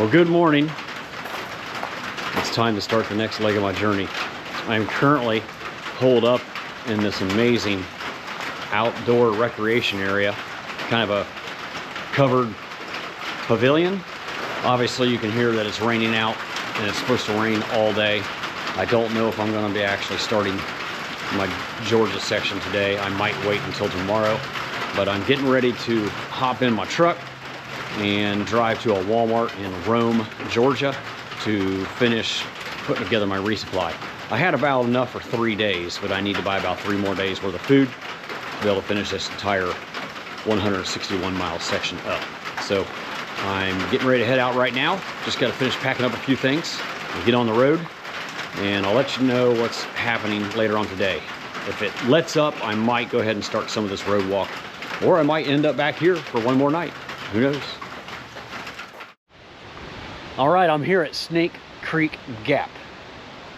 Well, good morning. It's time to start the next leg of my journey. I'm currently holed up in this amazing outdoor recreation area, kind of a covered pavilion. Obviously you can hear that it's raining out and it's supposed to rain all day. I don't know if I'm going to be actually starting my Georgia section today. I might wait until tomorrow, but I'm getting ready to hop in my truck and drive to a Walmart in Rome, Georgia to finish putting together my resupply. I had about enough for 3 days, but I need to buy about 3 more days worth of food to be able to finish this entire 161 mile section up. So I'm getting ready to head out right now. Just got to finish packing up a few things and get on the road, and I'll let you know what's happening later on today. If it lets up, I might go ahead and start some of this road walk, or I might end up back here for one more night. Who knows? All right, I'm here at Snake Creek Gap.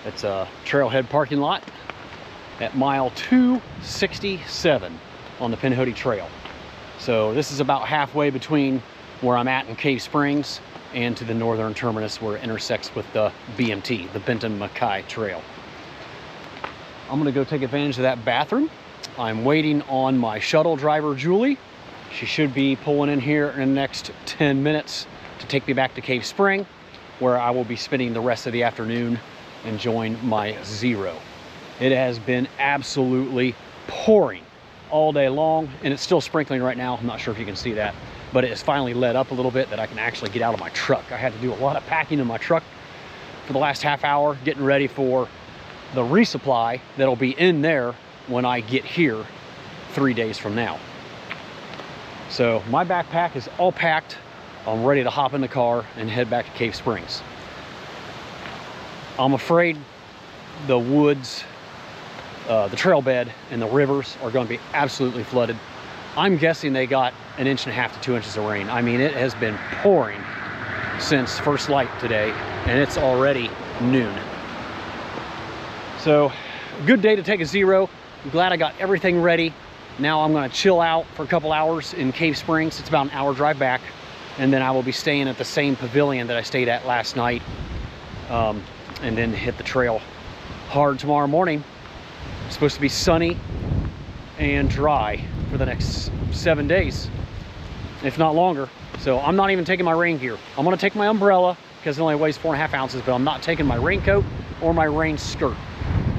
It's a trailhead parking lot at mile 267 on the Pinhoti Trail. So this is about halfway between where I'm at in Cave Springs and to the northern terminus where it intersects with the BMT, the Benton Mackay Trail. I'm gonna go take advantage of that bathroom. I'm waiting on my shuttle driver, Julie. She should be pulling in here in the next 10 minutes to take me back to Cave Spring, where I will be spending the rest of the afternoon enjoying my zero. It has been absolutely pouring all day long, and it's still sprinkling right now. I'm not sure if you can see that, but it has finally let up a little bit that I can actually get out of my truck. I had to do a lot of packing in my truck for the last half hour, getting ready for the resupply that'll be in there when I get here 3 days from now. So my backpack is all packed. I'm ready to hop in the car and head back to Cave Springs. I'm afraid the woods, the trail bed and the rivers are going to be absolutely flooded. I'm guessing they got 1.5 inches to 2 inches of rain. I mean, it has been pouring since first light today, and it's already noon. So, good day to take a zero. I'm glad I got everything ready. Now I'm going to chill out for a couple hours in Cave Springs. It's about an hour drive back. And then I will be staying at the same pavilion that I stayed at last night, and then hit the trail hard tomorrow morning. It's supposed to be sunny and dry for the next 7 days, if not longer. So I'm not even taking my rain gear. I'm gonna take my umbrella because it only weighs 4.5 ounces, but I'm not taking my raincoat or my rain skirt.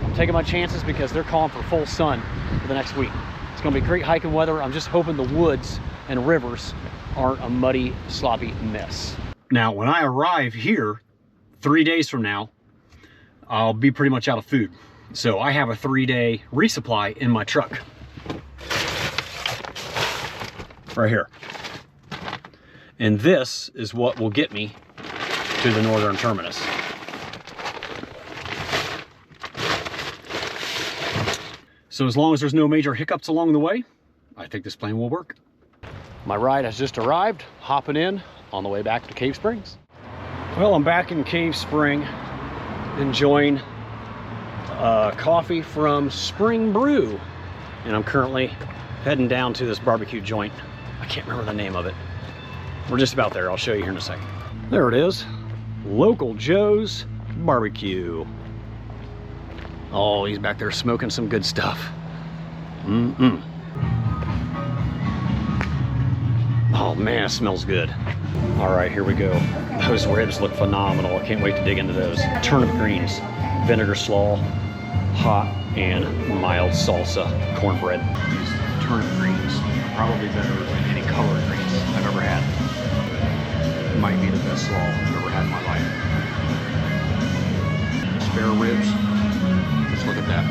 I'm taking my chances because they're calling for full sun for the next week. It's gonna be great hiking weather. I'm just hoping the woods and rivers aren't a muddy, sloppy mess. Now, when I arrive here 3 days from now, I'll be pretty much out of food. So I have a 3-day resupply in my truck. Right here. And this is what will get me to the northern terminus. So as long as there's no major hiccups along the way, I think this plan will work. My ride has just arrived, hopping in on the way back to Cave Springs. Well, I'm back in Cave Spring, enjoying coffee from Spring Brew. And I'm currently heading down to this barbecue joint. I can't remember the name of it. We're just about there. I'll show you here in a second. There it is. Local Joe's Barbecue. Oh, he's back there smoking some good stuff. Oh man, it smells good. All right, here we go. Those ribs look phenomenal. I can't wait to dig into those. Turnip greens, vinegar slaw, hot and mild salsa cornbread. These turnip greens are probably better than any colored greens I've ever had. It might be the best slaw I've ever had in my life. Spare ribs, just look at that.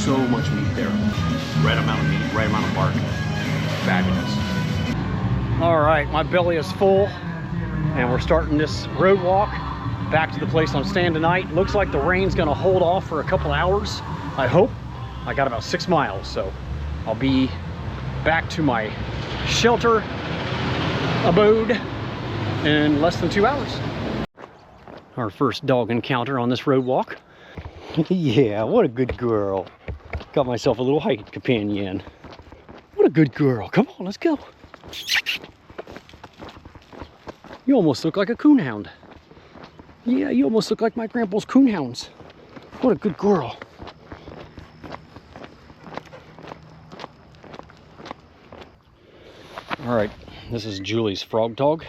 So much meat there. Right amount of meat, right amount of bark. Fabulous. All right, my belly is full and we're starting this road walk back to the place I'm staying tonight. Looks like the rain's gonna hold off for a couple hours, I hope. I got about 6 miles, so I'll be back to my shelter abode in less than 2 hours. Our first dog encounter on this road walk. Yeah, what a good girl. Got myself a little hiking companion. What a good girl. Come on, let's go. You almost look like a coonhound. Yeah, you almost look like my grandpa's coonhounds. What a good girl. All right, this is Julie's frog dog.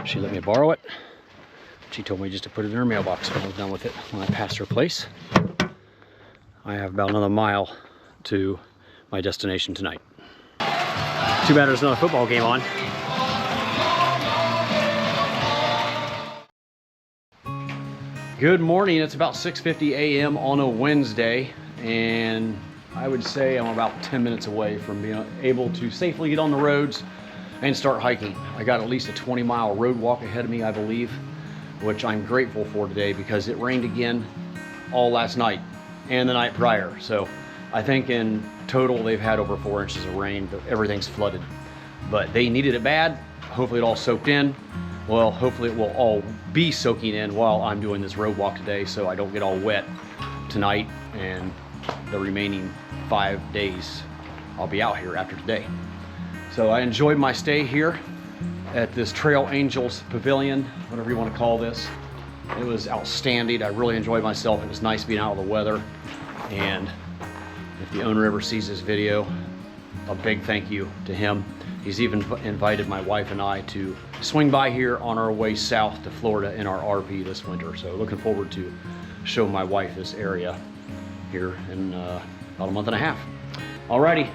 She let me borrow it. She told me just to put it in her mailbox when I was done with it when I passed her place. I have about another mile to my destination tonight. Too bad there's another football game on. Good morning, it's about 6:50 a.m. on a Wednesday, and I would say I'm about 10 minutes away from being able to safely get on the roads and start hiking. I got at least a 20-mile road walk ahead of me, I believe, which I'm grateful for today because it rained again all last night and the night prior. So I think in total they've had over 4 inches of rain, but everything's flooded. But they needed it bad. Hopefully it all soaked in. Well, hopefully it will all be soaking in while I'm doing this road walk today so I don't get all wet tonight and the remaining 5 days I'll be out here after today. So I enjoyed my stay here at this Trail Angels Pavilion, whatever you want to call this. It was outstanding. I really enjoyed myself. It was nice being out of the weather. And if the owner ever sees this video, a big thank you to him. He's even invited my wife and I to swing by here on our way south to Florida in our RV this winter. So looking forward to show my wife this area here in about a month and a half. Alrighty,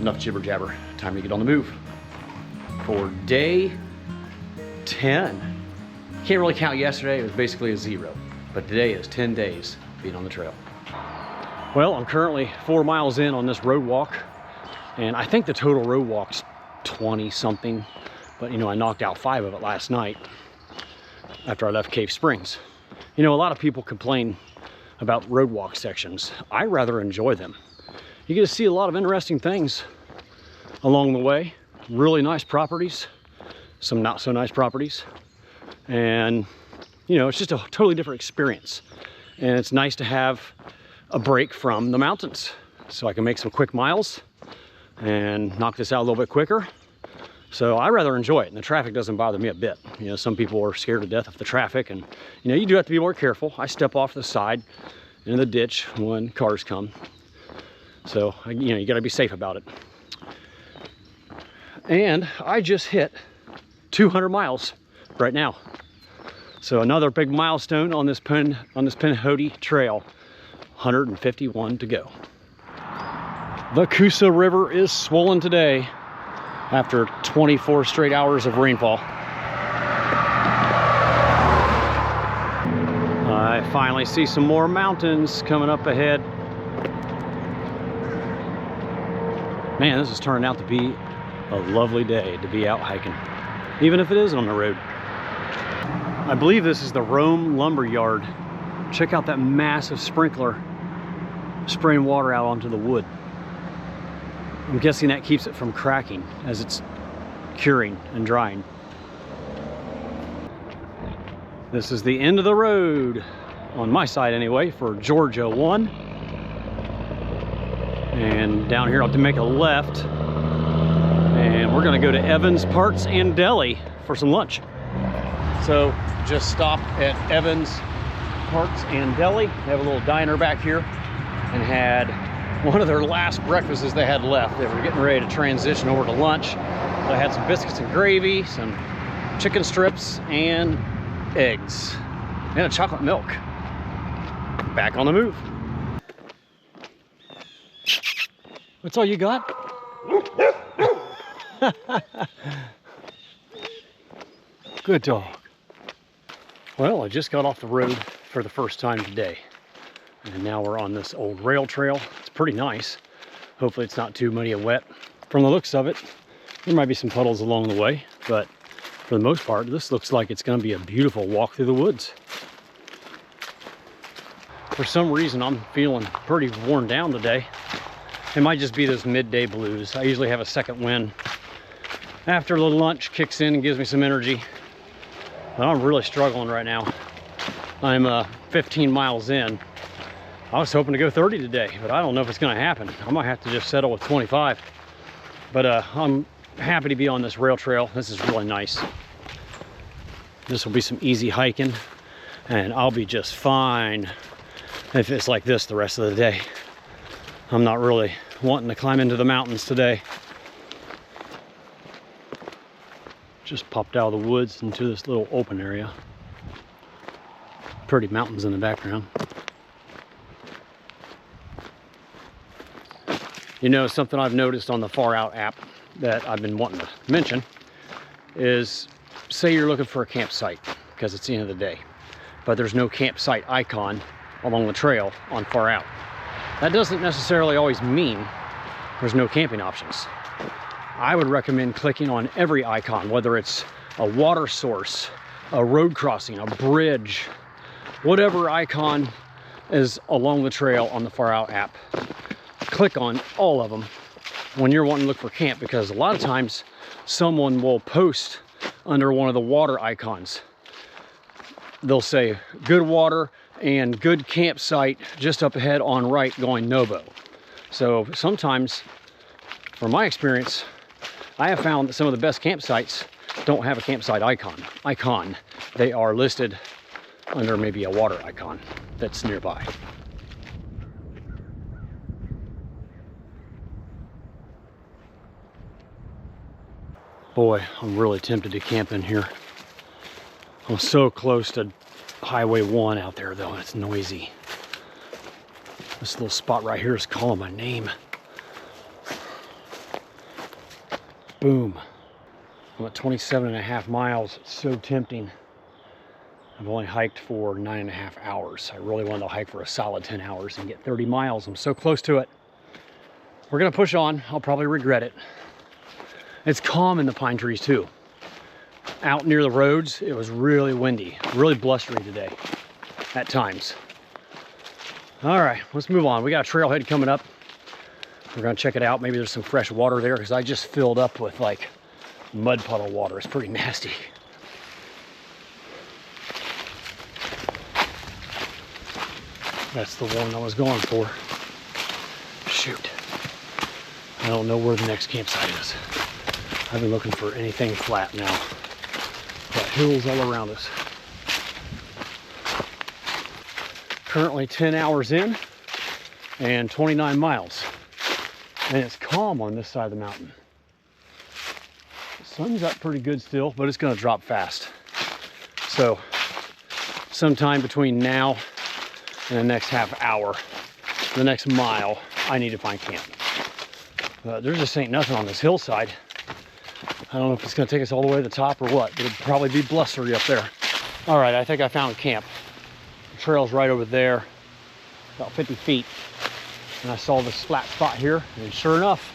enough jibber jabber. Time to get on the move for day 10. Can't really count yesterday, it was basically a 0. But today is 10 days being on the trail. Well, I'm currently 4 miles in on this road walk. And I think the total road walk's 20 something, but you know, I knocked out 5 of it last night after I left Cave Springs. You know, a lot of people complain about road walk sections. I rather enjoy them. You get to see a lot of interesting things along the way. Really nice properties, some not so nice properties. And you know, it's just a totally different experience. And it's nice to have a break from the mountains so I can make some quick miles and knock this out a little bit quicker. So I rather enjoy it, and the traffic doesn't bother me a bit. You know, some people are scared to death of the traffic, and you know, you do have to be more careful. I step off the side into the ditch when cars come. So, you know, you gotta be safe about it. And I just hit 200 miles right now. So another big milestone on this Pinhoti Trail, 151 to go. The Coosa River is swollen today after 24 straight hours of rainfall. I finally see some more mountains coming up ahead. Man, this is turning out to be a lovely day to be out hiking, even if it is on the road. I believe this is the Rome Lumber Yard. Check out that massive sprinkler spraying water out onto the wood. I'm guessing that keeps it from cracking as it's curing and drying. This is the end of the road, on my side anyway, for Georgia 1. And down here I'll have to make a left. And we're gonna go to Evans Parts and Deli for some lunch. So just stopped at Evans Parts and Deli. They have a little diner back here and had one of their last breakfasts they had left. They were getting ready to transition over to lunch. So I had some biscuits and gravy, some chicken strips, and eggs, and a chocolate milk. Back on the move. That's all you got? Good dog. Well, I just got off the road for the first time today. And now we're on this old rail trail. It's pretty nice. Hopefully it's not too muddy and wet. From the looks of it, there might be some puddles along the way, but for the most part, this looks like it's gonna be a beautiful walk through the woods. For some reason, I'm feeling pretty worn down today. It might just be those midday blues. I usually have a second wind after the lunch kicks in and gives me some energy. But I'm really struggling right now. I'm 15 miles in. I was hoping to go 30 today, but I don't know if it's gonna happen. I might have to just settle with 25. But I'm happy to be on this rail trail. This is really nice. This will be some easy hiking, and I'll be just fine if it's like this the rest of the day. I'm not really wanting to climb into the mountains today. Just popped out of the woods into this little open area. Pretty mountains in the background. You know, something I've noticed on the Far Out app that I've been wanting to mention is, say you're looking for a campsite because it's the end of the day, but there's no campsite icon along the trail on Far Out. That doesn't necessarily always mean there's no camping options. I would recommend clicking on every icon, whether it's a water source, a road crossing, a bridge, whatever icon is along the trail on the Far Out app. Click on all of them when you're wanting to look for camp, because a lot of times someone will post under one of the water icons. They'll say good water and good campsite just up ahead on right going Nobo. So sometimes, from my experience, I have found that some of the best campsites don't have a campsite icon. They are listed under maybe a water icon that's nearby. Boy, I'm really tempted to camp in here. I'm so close to Highway 1 out there though, it's noisy. This little spot right here is calling my name. Boom. I'm at 27.5 miles. It's so tempting. I've only hiked for 9.5 hours. I really wanted to hike for a solid 10 hours and get 30 miles. I'm so close to it. We're gonna push on. I'll probably regret it. It's calm in the pine trees too. Out near the roads, it was really windy, really blustery today at times. All right, let's move on. We got a trailhead coming up. We're gonna check it out. Maybe there's some fresh water there, because I just filled up with like mud puddle water. It's pretty nasty. That's the one I was going for. Shoot. I don't know where the next campsite is. I've been looking for anything flat now. Got hills all around us. Currently 10 hours in and 29 miles. And it's calm on this side of the mountain. The sun's up pretty good still, but it's gonna drop fast. So sometime between now and the next half hour, the next mile, I need to find camp. There just ain't nothing on this hillside. I don't know if it's gonna take us all the way to the top or what, but it'd probably be blustery up there. All right, I think I found camp. The trail's right over there, about 50 feet. And I saw this flat spot here, and sure enough,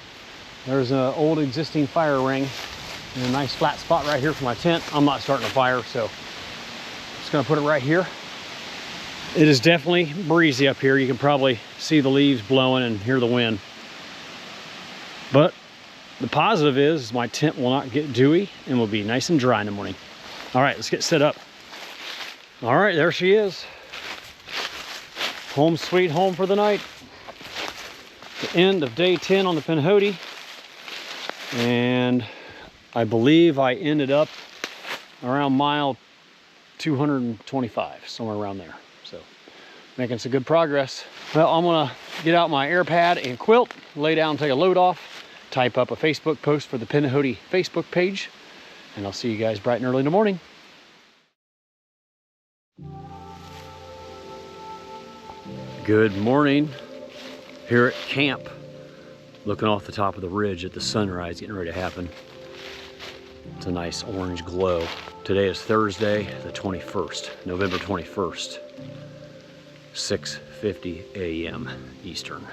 there's an old existing fire ring and a nice flat spot right here for my tent. I'm not starting a fire, so I'm just gonna put it right here. It is definitely breezy up here. You can probably see the leaves blowing and hear the wind. But the positive is my tent will not get dewy and will be nice and dry in the morning. All right, let's get set up. All right, there she is. Home sweet home for the night. The end of day 10 on the Pinhoti. And I believe I ended up around mile 225, somewhere around there. So making some good progress. Well, I'm gonna get out my air pad and quilt, lay down, take a load off, type up a Facebook post for the Pinhoti Facebook page, and I'll see you guys bright and early in the morning. Good morning. Here at camp, looking off the top of the ridge at the sunrise getting ready to happen. It's a nice orange glow. Today is Thursday, the 21st, November 21st, 6:50 a.m. Eastern.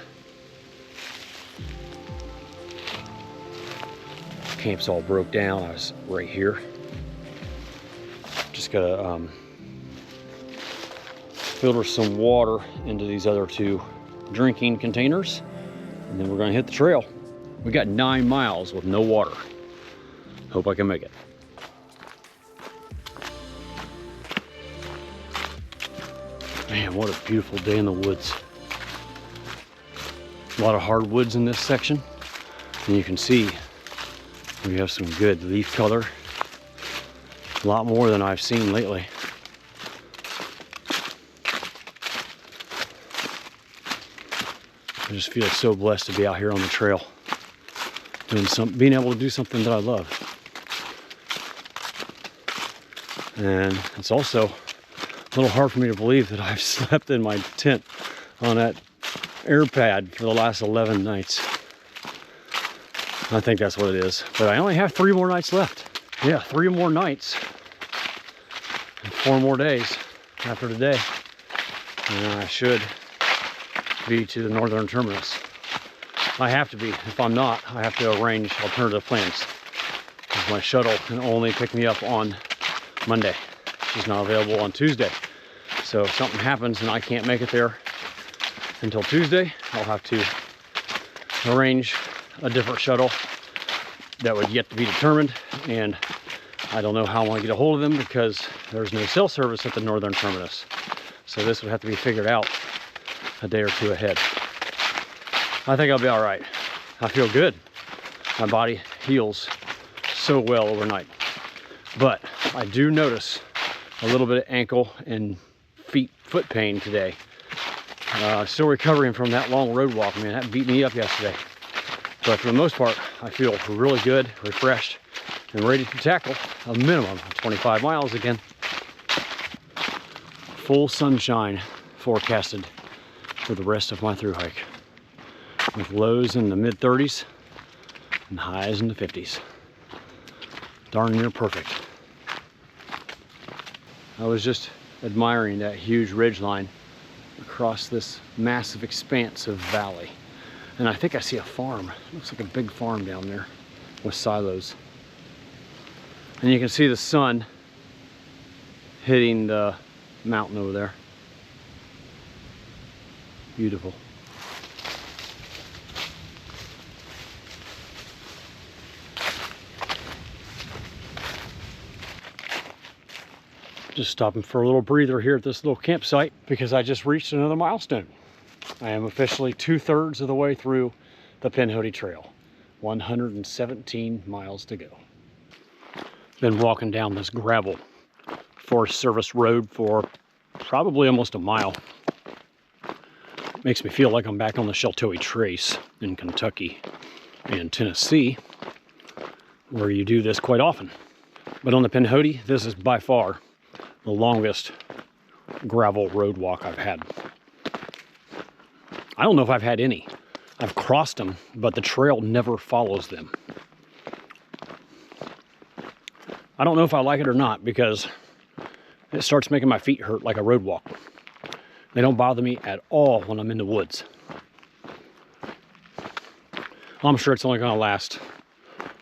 Camp's all broke down. I was right here. Just gotta filter some water into these other two drinking containers, and then we're gonna hit the trail. We got 9 miles with no water. Hope I can make it. Man, what a beautiful day in the woods. A lot of hardwoods in this section, and you can see we have some good leaf color. A lot more than I've seen lately. I just feel so blessed to be out here on the trail, being able to do something that I love. And it's also a little hard for me to believe that I've slept in my tent on that air pad for the last 11 nights. I think that's what it is. But I only have 3 more nights left. Yeah, 3 more nights and 4 more days after today. And I should be to the northern terminus. I have to be. If I'm not, I have to arrange alternative plans, because my shuttle can only pick me up on Monday. She's not available on Tuesday. So if something happens and I can't make it there until Tuesday, I'll have to arrange a different shuttle that would yet to be determined. And I don't know how I'm going to get a hold of them, because there's no cell service at the northern terminus. So this would have to be figured out a day or 2 ahead. I think I'll be all right. I feel good. My body heals so well overnight. But I do notice a little bit of ankle and foot pain today. Still recovering from that long road walk, man. That beat me up yesterday. But for the most part, I feel really good, refreshed, and ready to tackle a minimum of 25 miles again. Full sunshine forecasted for the rest of my thru hike, with lows in the mid-30s and highs in the 50s. Darn near perfect. I was just admiring that huge ridge line across this massive expanse of valley, and I think I see a farm. Looks like a big farm down there with silos, and you can see the sun hitting the mountain over there. Beautiful. Just stopping for a little breather here at this little campsite, because I just reached another milestone. I am officially 2/3 of the way through the Pinhoti Trail. 117 miles to go. Been walking down this gravel Forest Service road for probably almost a mile. Makes me feel like I'm back on the Sheltowee Trace in Kentucky and Tennessee, where you do this quite often. But on the Pinhoti, this is by far the longest gravel road walk I've had. I don't know if I've had any. I've crossed them, but the trail never follows them. I don't know if I like it or not, because it starts making my feet hurt like a road walk. They don't bother me at all when I'm in the woods. I'm sure it's only going to last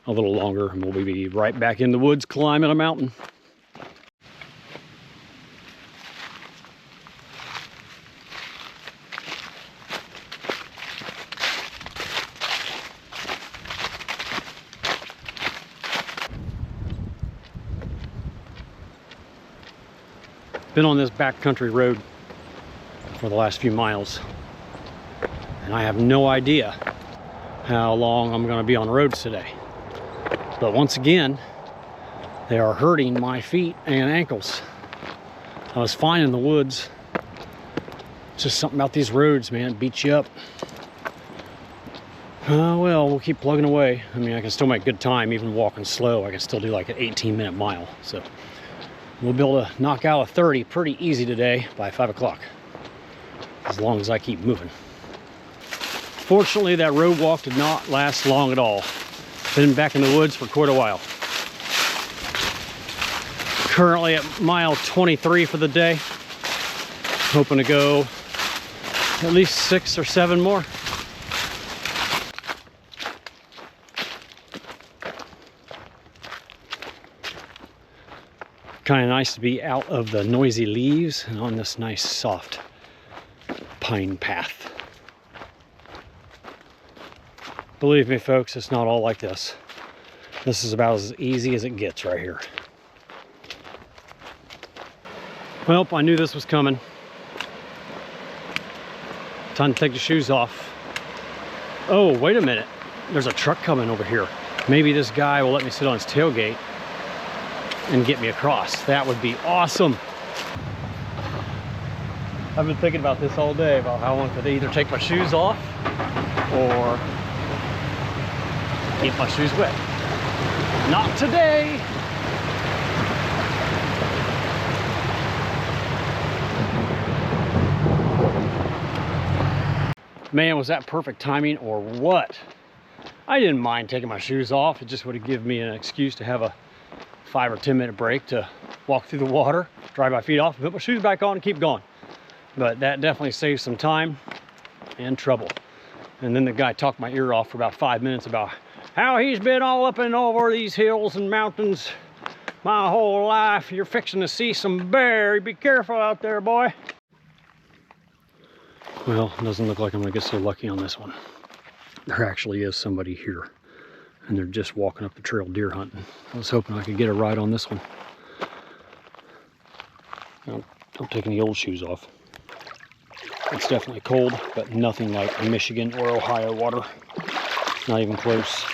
a little longer, and we'll be right back in the woods climbing a mountain. Been on this backcountry road for the last few miles, and I have no idea how long I'm going to be on the roads today. But once again, they are hurting my feet and ankles. I was fine in the woods. It's just something about these roads, man, it beats you up. Well, we'll keep plugging away. I mean, I can still make good time even walking slow. I can still do like an 18-minute mile. So we'll be able to knock out a 30 pretty easy today by 5 o'clock, as long as I keep moving. Fortunately, that road walk did not last long at all. Been back in the woods for quite a while. Currently at mile 23 for the day. Hoping to go at least 6 or 7 more. Kind of nice to be out of the noisy leaves and on this nice soft pine path. Believe me, folks, it's not all like this. This is about as easy as it gets right here. Well, I knew this was coming. Time to take the shoes off. Oh, wait a minute. There's a truck coming over here. Maybe this guy will let me sit on his tailgate and get me across. That would be awesome. I've been thinking about this all day, about how I want to either take my shoes off or keep my shoes wet. Not today. Man, was that perfect timing or what? I didn't mind taking my shoes off. It just would have given me an excuse to have a 5 or 10 minute break to walk through the water, dry my feet off, and put my shoes back on and keep going. But that definitely saves some time and trouble. And then the guy talked my ear off for about 5 minutes about how he's been all up and over these hills and mountains my whole life. You're fixing to see some bear. Be careful out there, boy. Well, it doesn't look like I'm gonna get so lucky on this one. There actually is somebody here, and they're just walking up the trail deer hunting. I was hoping I could get a ride on this one. Don't take any old shoes off. It's definitely cold, but nothing like Michigan or Ohio water. Not even close.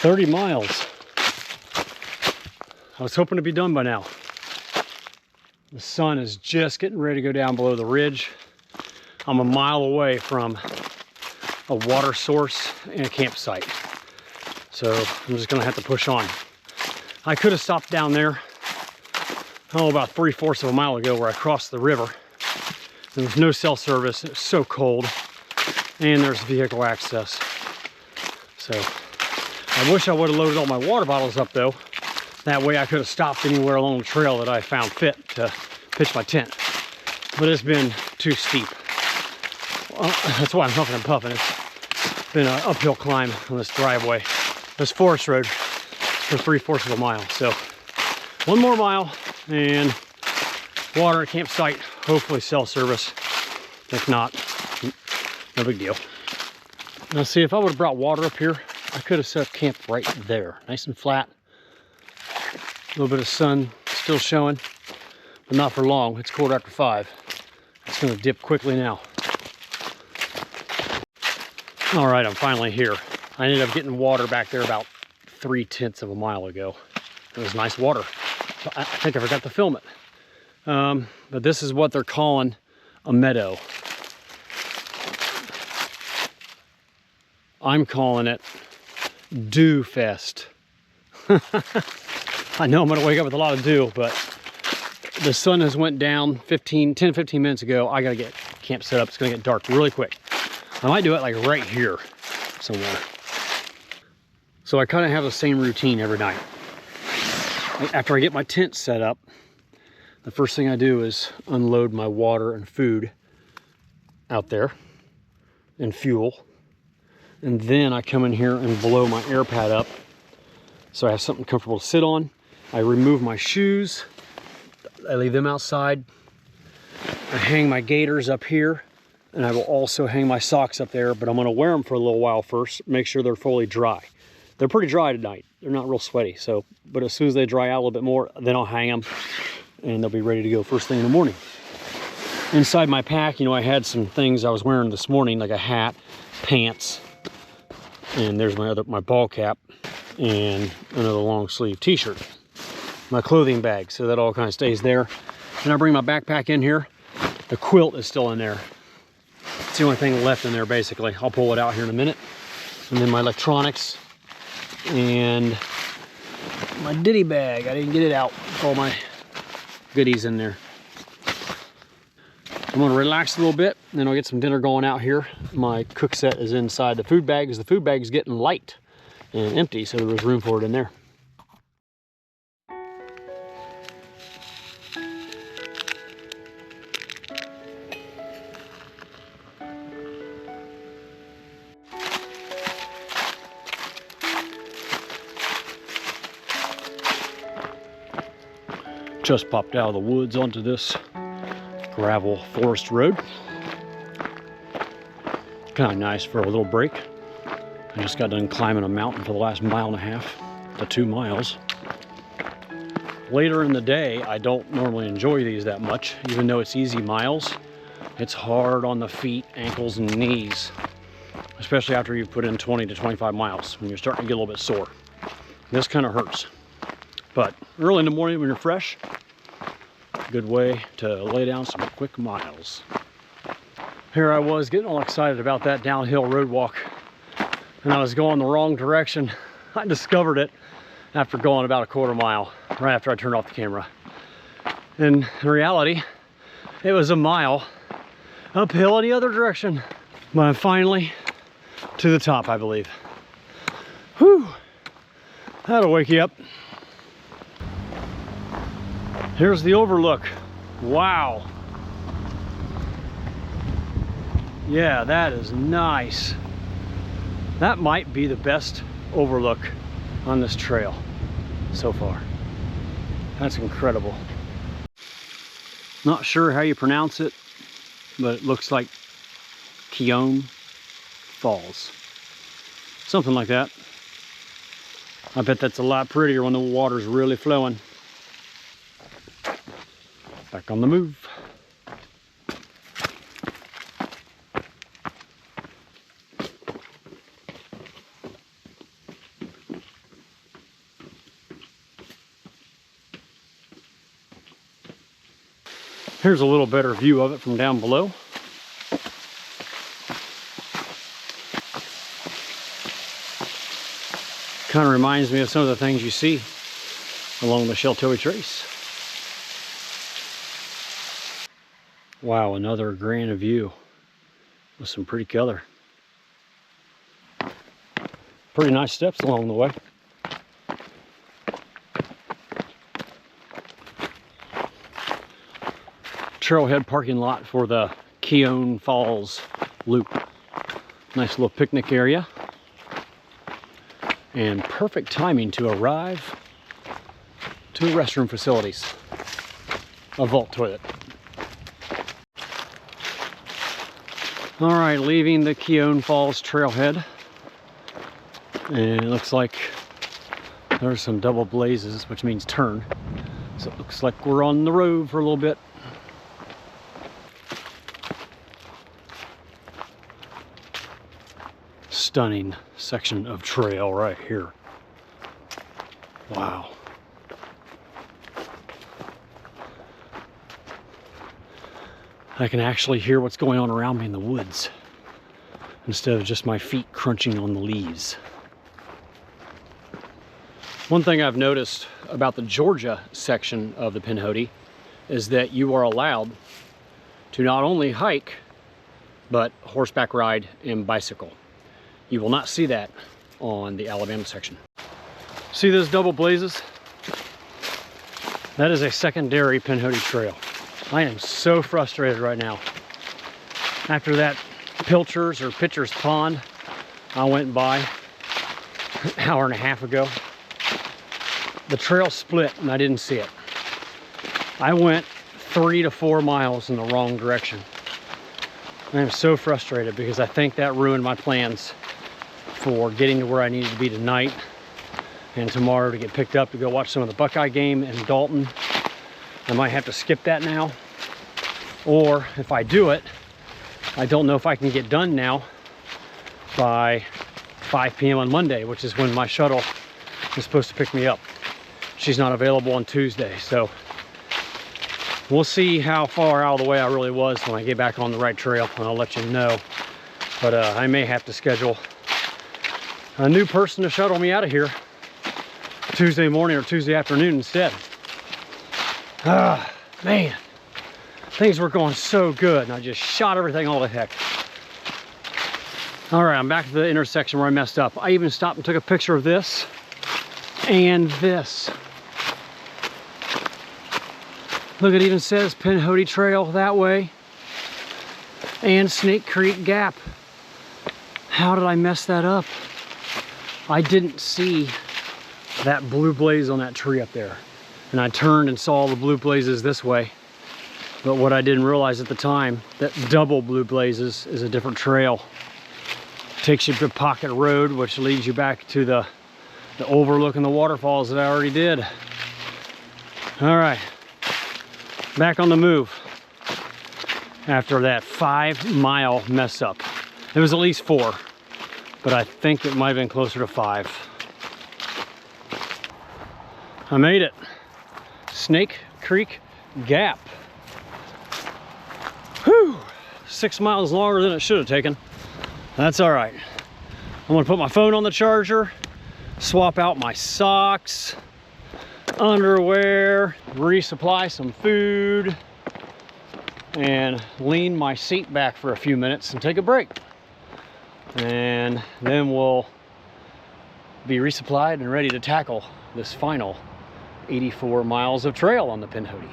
"30 miles. I was hoping to be done by now. The sun is just getting ready to go down below the ridge. I'm a mile away from a water source and a campsite. So I'm just gonna have to push on. I could have stopped down there, about 3/4 of a mile ago where I crossed the river. There was no cell service, it was so cold, and there's vehicle access. So I wish I would have loaded all my water bottles up though. That way I could have stopped anywhere along the trail that I found fit to pitch my tent. But it's been too steep. Well, that's why I'm huffing and puffing. It's been an uphill climb on this driveway, this forest road, for 3/4 of a mile. So 1 more mile and water at campsite, hopefully cell service. If not, no big deal. Now see, if I would have brought water up here, I could have set up camp right there, nice and flat. A little bit of sun still showing, but not for long. It's 5:15. It's gonna dip quickly now. All right, I'm finally here. I ended up getting water back there about 3/10 of a mile ago. It was nice water. So I think I forgot to film it. But this is what they're calling a meadow. I'm calling it Dew Fest. I know I'm gonna wake up with a lot of dew, but the sun has went down 10-15 minutes ago. I gotta get camp set up. It's gonna get dark really quick. I might do it like right here somewhere. So I kind of have the same routine every night. After I get my tent set up, the first thing I do is unload my water and food out there and fuel. And then I come in here and blow my air pad up so I have something comfortable to sit on. I remove my shoes. I leave them outside. I hang my gaiters up here, and I will also hang my socks up there, but I'm gonna wear them for a little while first, make sure they're fully dry. They're pretty dry tonight. They're not real sweaty, so, but as soon as they dry out a little bit more, then I'll hang them and they'll be ready to go first thing in the morning. Inside my pack, you know, I had some things I was wearing this morning, like a hat, pants, and there's my ball cap, and another long sleeve t-shirt. My clothing bag, so that all kind of stays there. And I bring my backpack in here. The quilt is still in there. It's the only thing left in there, basically. I'll pull it out here in a minute. And then my electronics and my ditty bag. I didn't get it out. All my goodies in there. I'm gonna relax a little bit, and then I'll get some dinner going out here. My cook set is inside the food bag, because the food bag is getting light and empty, so there was room for it in there. Just popped out of the woods onto this gravel forest road. Kind of nice for a little break. I just got done climbing a mountain for the last 1.5 to 2 miles. later in the day, I don't normally enjoy these that much, even though it's easy miles. It's hard on the feet, ankles, and knees, especially after you've put in 20 to 25 miles when you're starting to get a little bit sore. This kind of hurts. But early in the morning when you're fresh, good way to lay down some quick miles. Here I was getting all excited about that downhill road walk, and I was going the wrong direction. I discovered it after going about a quarter mile, right after I turned off the camera. And in reality, it was a mile uphill in the other direction. But I'm finally to the top, I believe. Whew, that'll wake you up. Here's the overlook. Wow. Yeah, that is nice. That might be the best overlook on this trail so far. That's incredible. Not sure how you pronounce it, but it looks like Keone Falls. Something like that. I bet that's a lot prettier when the water's really flowing. Back on the move. Here's a little better view of it from down below. Kind of reminds me of some of the things you see along the Sheltowee Trace. Wow, another grand view with some pretty color. Pretty nice steps along the way. Trailhead parking lot for the Keone Falls loop. Nice little picnic area. And perfect timing to arrive to restroom facilities. A vault toilet. All right, leaving the Keone Falls trailhead. And it looks like there's some double blazes, which means turn. So it looks like we're on the road for a little bit. Stunning section of trail right here. Wow. I can actually hear what's going on around me in the woods instead of just my feet crunching on the leaves. One thing I've noticed about the Georgia section of the Pinhoti is that you are allowed to not only hike, but horseback ride and bicycle. You will not see that on the Alabama section. See those double blazes? That is a secondary Pinhoti trail. I am so frustrated right now. After that Pitcher's Pond I went by an hour and a half ago, the trail split and I didn't see it. I went 3 to 4 miles in the wrong direction. I am so frustrated because I think that ruined my plans for getting to where I needed to be tonight and tomorrow to get picked up to go watch some of the Buckeye game in Dalton. I might have to skip that now, or if I do it, I don't know if I can get done now by 5 p.m. on Monday, which is when my shuttle is supposed to pick me up. She's not available on Tuesday, so we'll see how far out of the way I really was when I get back on the right trail, and I'll let you know. But I may have to schedule a new person to shuttle me out of here Tuesday morning or Tuesday afternoon instead. Ah, man, things were going so good and I just shot everything all to heck. All right, I'm back to the intersection where I messed up. I even stopped and took a picture of this and this. Look, it even says Pinhoti Trail that way and Snake Creek Gap. How did I mess that up? I didn't see that blue blaze on that tree up there. And I turned and saw the blue blazes this way. But what I didn't realize at the time, that double blue blazes is a different trail. Takes you to Pocket Road, which leads you back to the overlook and the waterfalls that I already did. All right, back on the move after that 5-mile mess up. It was at least 4, but I think it might have been closer to 5. I made it. Snake Creek Gap. Whew, 6 miles longer than it should have taken. That's all right. I'm gonna put my phone on the charger, swap out my socks, underwear, resupply some food, and lean my seat back for a few minutes and take a break. And then we'll be resupplied and ready to tackle this final 84 miles of trail on the Pinhoti.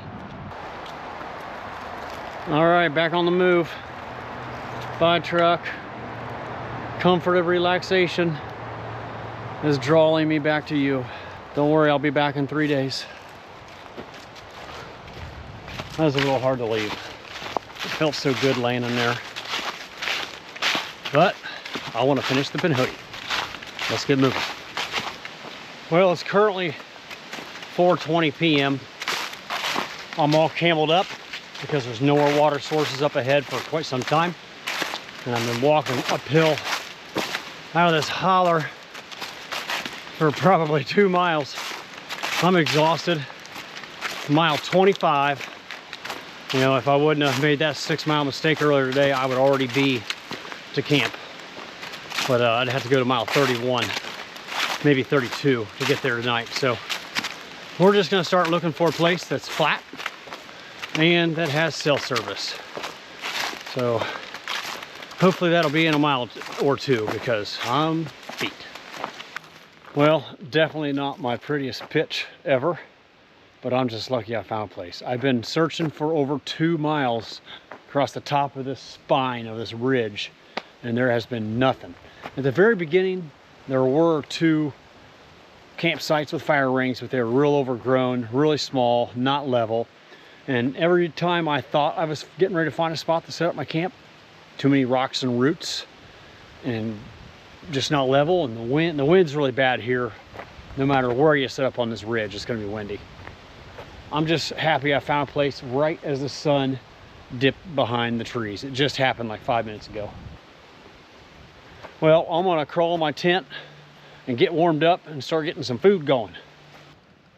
All right, back on the move. By truck. Comfort of relaxation is drawing me back to you. Don't worry, I'll be back in 3 days. That was a little hard to leave. It felt so good laying in there. But I want to finish the Pinhoti. Let's get moving. Well, it's currently 4:20 p.m. I'm all cameled up because there's no more water sources up ahead for quite some time. And I've been walking uphill out of this holler for probably 2 miles. I'm exhausted. Mile 25. You know, if I wouldn't have made that 6-mile mistake earlier today, I would already be to camp. But I'd have to go to mile 31, maybe 32 to get there tonight. So we're just gonna start looking for a place that's flat and that has cell service. So hopefully that'll be in a mile or 2 because I'm beat. Well, definitely not my prettiest pitch ever, but I'm just lucky I found a place. I've been searching for over 2 miles across the top of this spine of this ridge, and there has been nothing. At the very beginning, there were 2 campsites with fire rings, but they were real overgrown, really small, not level. And every time I thought I was getting ready to find a spot to set up my camp, too many rocks and roots and just not level. And the wind's really bad here. No matter where you set up on this ridge, it's gonna be windy. I'm just happy I found a place right as the sun dipped behind the trees. It just happened like 5 minutes ago. Well, I'm gonna crawl in my tent and get warmed up and start getting some food going.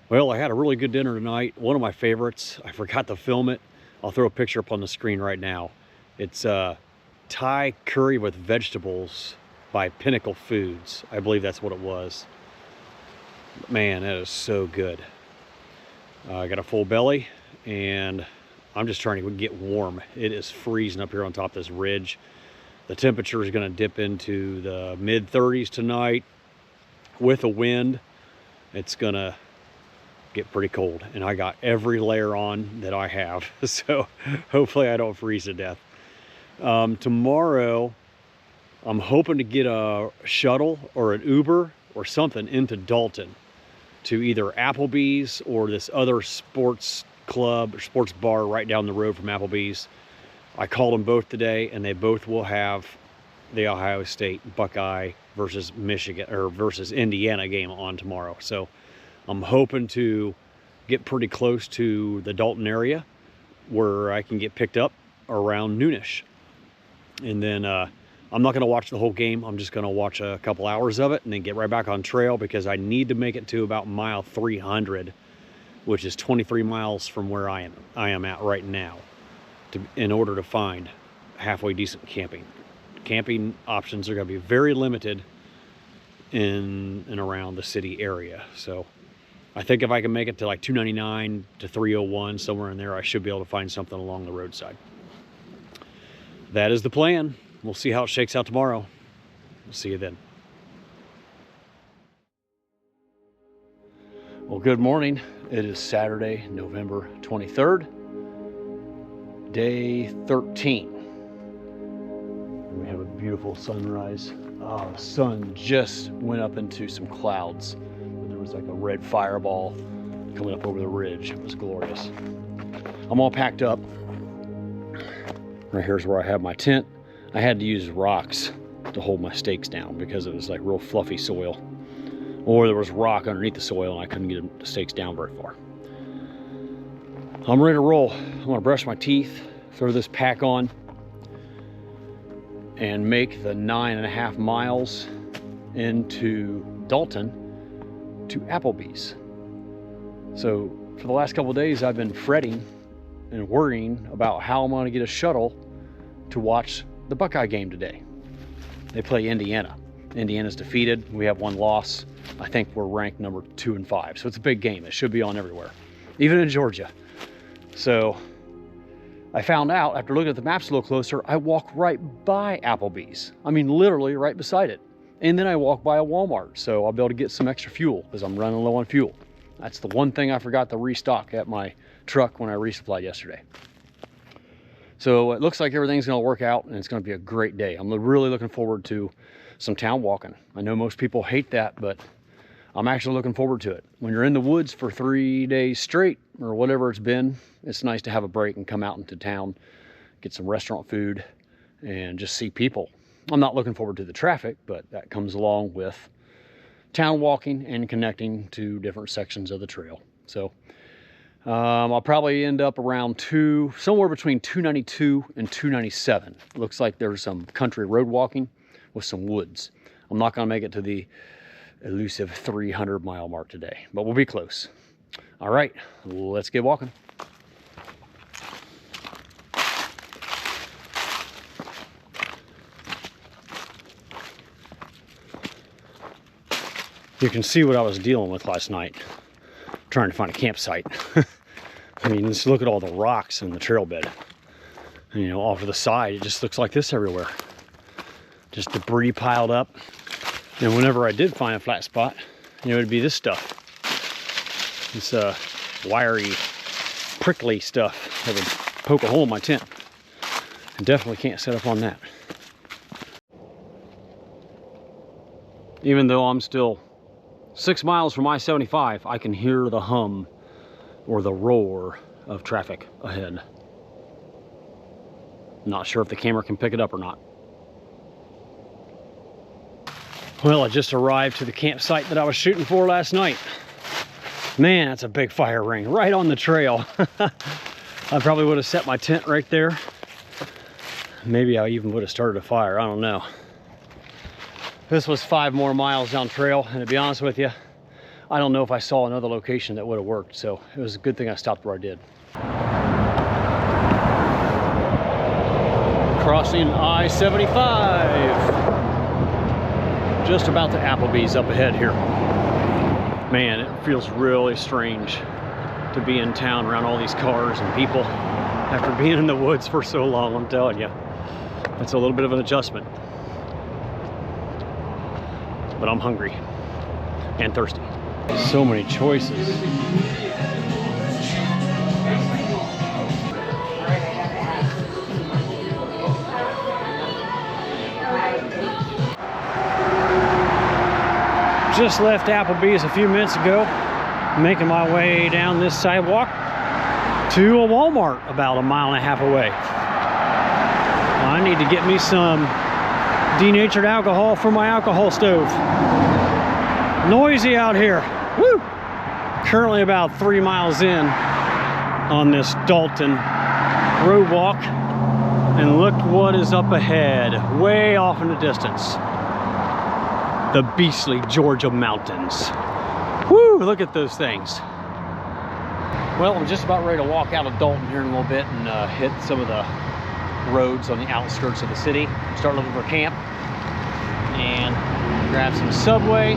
Well, I had a really good dinner tonight. One of my favorites. I forgot to film it. I'll throw a picture up on the screen right now. It's Thai curry with vegetables by Pinnacle Foods. I believe that's what it was. Man, that is so good. I got a full belly and I'm just trying to get warm. It is freezing up here on top of this ridge. The temperature is going to dip into the mid-30s tonight with a wind. It's going to get pretty cold, and I got every layer on that I have, so hopefully I don't freeze to death. Tomorrow I'm hoping to get a shuttle or an Uber or something into Dalton to either Applebee's or this other sports club or sports bar right down the road from Applebee's. I called them both today, and they both will have the Ohio State Buckeye versus Michigan or versus Indiana game on tomorrow. So I'm hoping to get pretty close to the Dalton area where I can get picked up around noonish. And then I'm not going to watch the whole game. I'm just going to watch a couple hours of it and then get right back on trail because I need to make it to about mile 300, which is 23 miles from where I am at right now, in order to find halfway decent camping. Camping options are going to be very limited in and around the city area. So I think if I can make it to like 299 to 301, somewhere in there, I should be able to find something along the roadside. That is the plan. We'll see how it shakes out tomorrow. We'll see you then. Well, good morning. It is Saturday, November 23rd, day 13. We have a beautiful sunrise. Oh, the sun just went up into some clouds. There was like a red fireball coming up over the ridge. It was glorious. I'm all packed up. Right here's where I have my tent. I had to use rocks to hold my stakes down because it was like real fluffy soil. Or there was rock underneath the soil and I couldn't get the stakes down very far. I'm ready to roll. I'm gonna brush my teeth, throw this pack on, and make the 9.5 miles into Dalton to Applebee's. So for the last couple of days, I've been fretting and worrying about how I'm gonna get a shuttle to watch the Buckeye game today. They play Indiana. Indiana's defeated. We have one loss. I think we're ranked number 2 and 5. So it's a big game. It should be on everywhere, even in Georgia. So I found out after looking at the maps a little closer, I walk right by Applebee's. I mean, literally right beside it. And then I walk by a Walmart. So I'll be able to get some extra fuel because I'm running low on fuel. That's the one thing I forgot to restock at my truck when I resupplied yesterday. So it looks like everything's gonna work out and it's gonna be a great day. I'm really looking forward to some town walking. I know most people hate that, but I'm actually looking forward to it. When you're in the woods for 3 days straight or whatever it's been, it's nice to have a break and come out into town, get some restaurant food and just see people. I'm not looking forward to the traffic, but that comes along with town walking and connecting to different sections of the trail. So I'll probably end up around somewhere between 292 and 297. Looks like there's some country road walking with some woods. I'm not gonna make it to the elusive 300-mile mark today, but we'll be close. All right, let's get walking. You can see what I was dealing with last night, trying to find a campsite. I mean, just look at all the rocks in the trail bed. And, you know, off to the side, it just looks like this everywhere. Just debris piled up. And whenever I did find a flat spot, you know, it'd be this stuff. This wiry, prickly stuff that would poke a hole in my tent. I definitely can't set up on that. Even though I'm still 6 miles from I-75, I can hear the hum or the roar of traffic ahead. Not sure if the camera can pick it up or not. Well, I just arrived to the campsite that I was shooting for last night. Man, that's a big fire ring right on the trail. I probably would have set my tent right there. Maybe I even would have started a fire, I don't know. This was 5 more miles down trail, and to be honest with you, I don't know if I saw another location that would have worked, so it was a good thing I stopped where I did. Crossing I-75. Just about to Applebee's up ahead here. Man, it feels really strange to be in town around all these cars and people after being in the woods for so long, I'm telling you. It's a little bit of an adjustment. But I'm hungry and thirsty. So many choices. Just left Applebee's a few minutes ago, making my way down this sidewalk to a Walmart about 1.5 miles away. I need to get me some denatured alcohol for my alcohol stove. Noisy out here. Woo! Currently about 3 miles in on this Dalton road walk, and look what is up ahead, way off in the distance. The beastly Georgia mountains. Woo, look at those things. Well, I'm just about ready to walk out of Dalton here in a little bit and hit some of the roads on the outskirts of the city. Start looking for camp and grab some Subway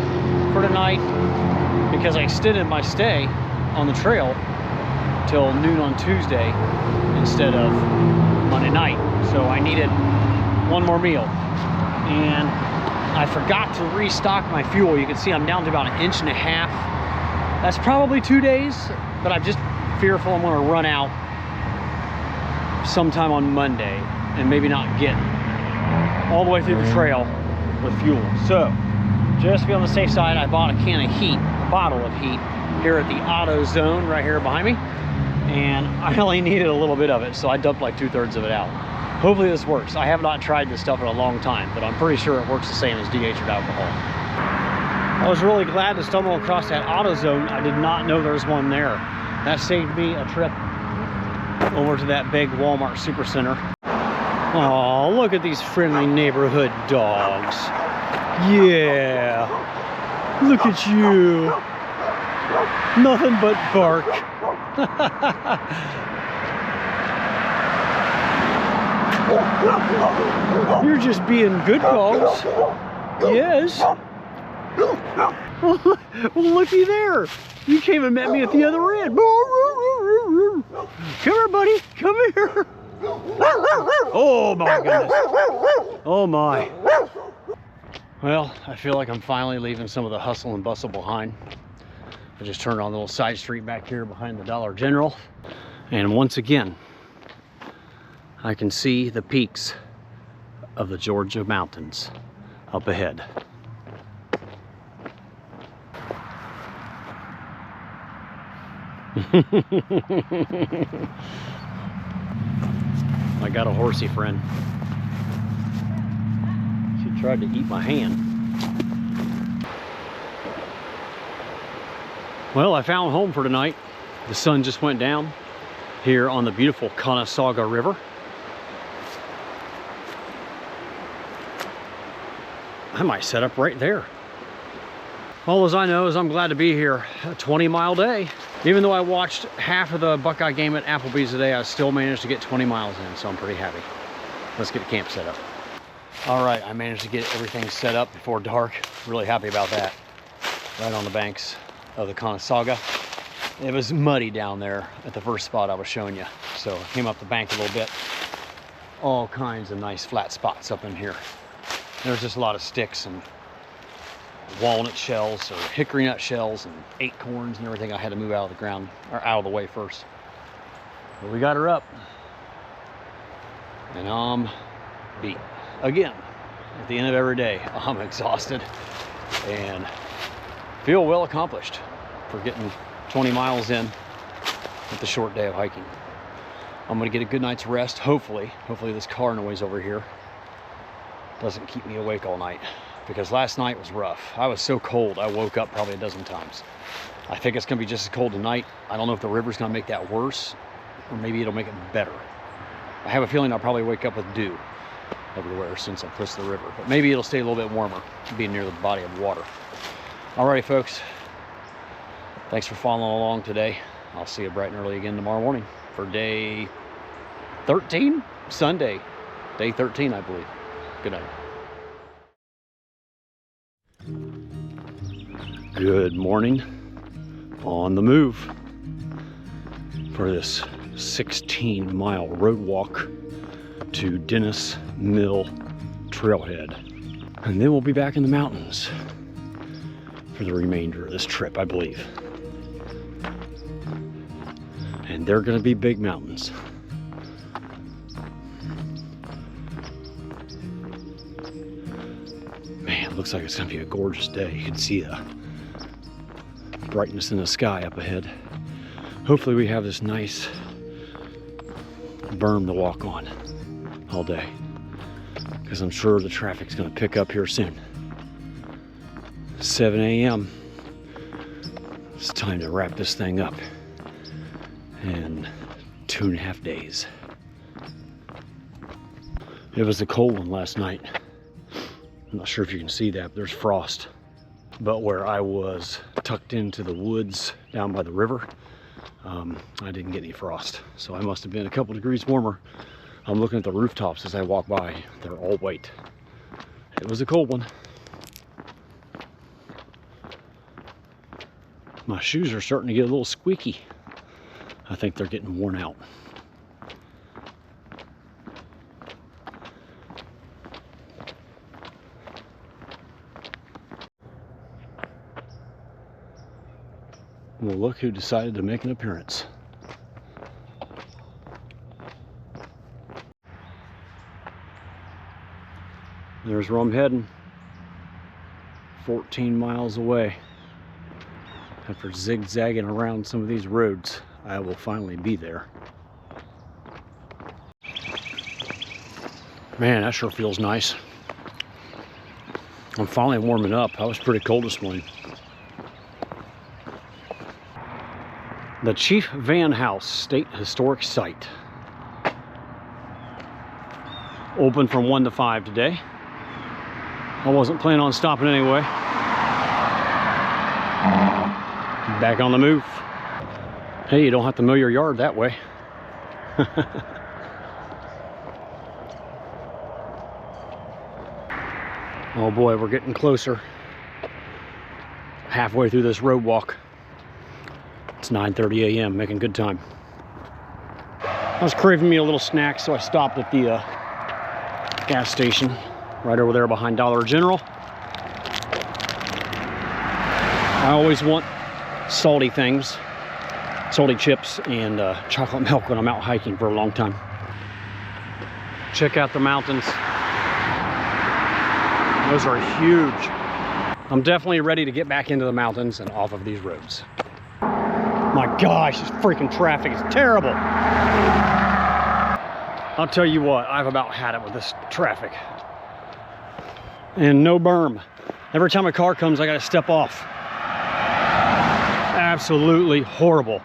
for tonight because I extended my stay on the trail till noon on Tuesday instead of Monday night. So I needed one more meal. And I forgot to restock my fuel. You can see I'm down to about 1.5 inches. That's probably 2 days, but I'm just fearful I'm gonna run out sometime on Monday and maybe not get all the way through the trail with fuel. So just to be on the safe side, I bought a bottle of heat here at the AutoZone right here behind me, and I only needed a little bit of it, so I dumped like 2/3 of it out. Hopefully this works. I have not tried this stuff in a long time, but I'm pretty sure it works the same as denatured alcohol. I was really glad to stumble across that AutoZone. I did not know there was one there. That saved me a trip over to that big Walmart Supercenter. Oh, look at these friendly neighborhood dogs. Yeah, look at you. Nothing but bark. You're just being good dogs. Yes. Well, looky there. You came and met me at the other end. Come here, buddy. Come here. Oh my goodness. Oh my. Well, I feel like I'm finally leaving some of the hustle and bustle behind. I just turned on the little side street back here behind the Dollar General. And once again, I can see the peaks of the Georgia mountains up ahead. I got a horsey friend. She tried to eat my hand. Well, I found home for tonight. The sun just went down here on the beautiful Conasauga River. I might set up right there. All as I know is I'm glad to be here. A 20-mile day. Even though I watched half of the Buckeye game at Applebee's today, I still managed to get 20 miles in, so I'm pretty happy. Let's get the camp set up. All right, I managed to get everything set up before dark. Really happy about that. Right on the banks of the Conasauga. It was muddy down there at the first spot I was showing you. So I came up the bank a little bit. All kinds of nice flat spots up in here. There's just a lot of sticks and walnut shells or hickory nut shells and acorns and everything I had to move out of the ground, or out of the way first. But we got her up. And I'm beat. Again, at the end of every day, I'm exhausted and feel well accomplished for getting 20 miles in with the short day of hiking. I'm gonna get a good night's rest, hopefully. Hopefully this car noise over here doesn't keep me awake all night, because last night was rough. I was so cold, I woke up probably a dozen times. I think it's gonna be just as cold tonight. I don't know if the river's gonna make that worse, or maybe it'll make it better. I have a feeling I'll probably wake up with dew everywhere since I'm close to the river, but maybe it'll stay a little bit warmer being near the body of water. Alrighty folks, thanks for following along today. I'll see you bright and early again tomorrow morning for day 13, Sunday, day 13 I believe. Good night. Good morning, on the move for this 16-mile road walk to Dennis Mill Trailhead. And then we'll be back in the mountains for the remainder of this trip, I believe. And they're gonna be big mountains. Man, it looks like it's gonna be a gorgeous day. You can see the brightness in the sky up ahead. Hopefully we have this nice berm to walk on all day, because I'm sure the traffic's gonna pick up here soon. 7 a.m. It's time to wrap this thing up in 2.5 days. It was a cold one last night. I'm not sure if you can see that, but there's frost. But where I was tucked into the woods down by the river, I didn't get any frost. So I must have been a couple degrees warmer. I'm looking at the rooftops as I walk by. They're all white. It was a cold one. My shoes are starting to get a little squeaky. I think they're getting worn out. Well, look who decided to make an appearance. There's where I'm heading. 14 miles away. After zigzagging around some of these roads, I will finally be there. Man, that sure feels nice. I'm finally warming up. I was pretty cold this morning. The Chief Van House State Historic Site Open from 1 to 5 today. I wasn't planning on stopping anyway. Back on the move. Hey, you don't have to mow your yard that way. Oh boy, we're getting closer. Halfway through this road walk. It's 9:30 a.m., making good time. I was craving me a little snack, so I stopped at the gas station right over there behind Dollar General. I always want salty things, salty chips and chocolate milk when I'm out hiking for a long time. Check out the mountains. Those are huge. I'm definitely ready to get back into the mountains and off of these roads. My gosh, this freaking traffic is terrible. I'll tell you what, I've about had it with this traffic. And no berm. Every time a car comes, I gotta step off. Absolutely horrible.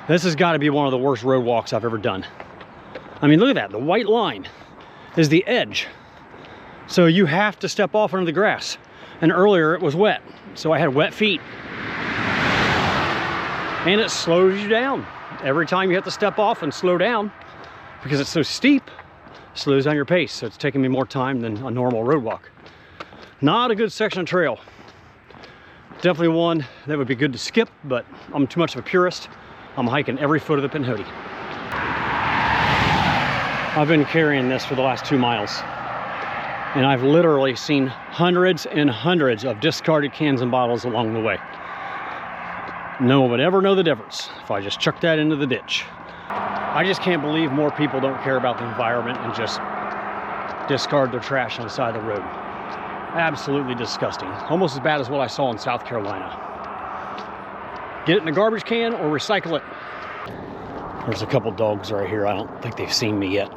This has got to be one of the worst road walks I've ever done. I mean, look at that. The white line is the edge. So you have to step off into the grass. And earlier it was wet, so I had wet feet. And it slows you down. Every time you have to step off and slow down, because it's so steep, it slows down your pace. So it's taking me more time than a normal road walk. Not a good section of trail. Definitely one that would be good to skip, but I'm too much of a purist. I'm hiking every foot of the Pinhoti. I've been carrying this for the last 2 miles. And I've literally seen hundreds and hundreds of discarded cans and bottles along the way. No one would ever know the difference if I just chucked that into the ditch. I just can't believe more people don't care about the environment and just discard their trash on the side of the road. Absolutely disgusting. Almost as bad as what I saw in South Carolina. Get it in a garbage can or recycle it. There's a couple dogs right here. I don't think they've seen me yet.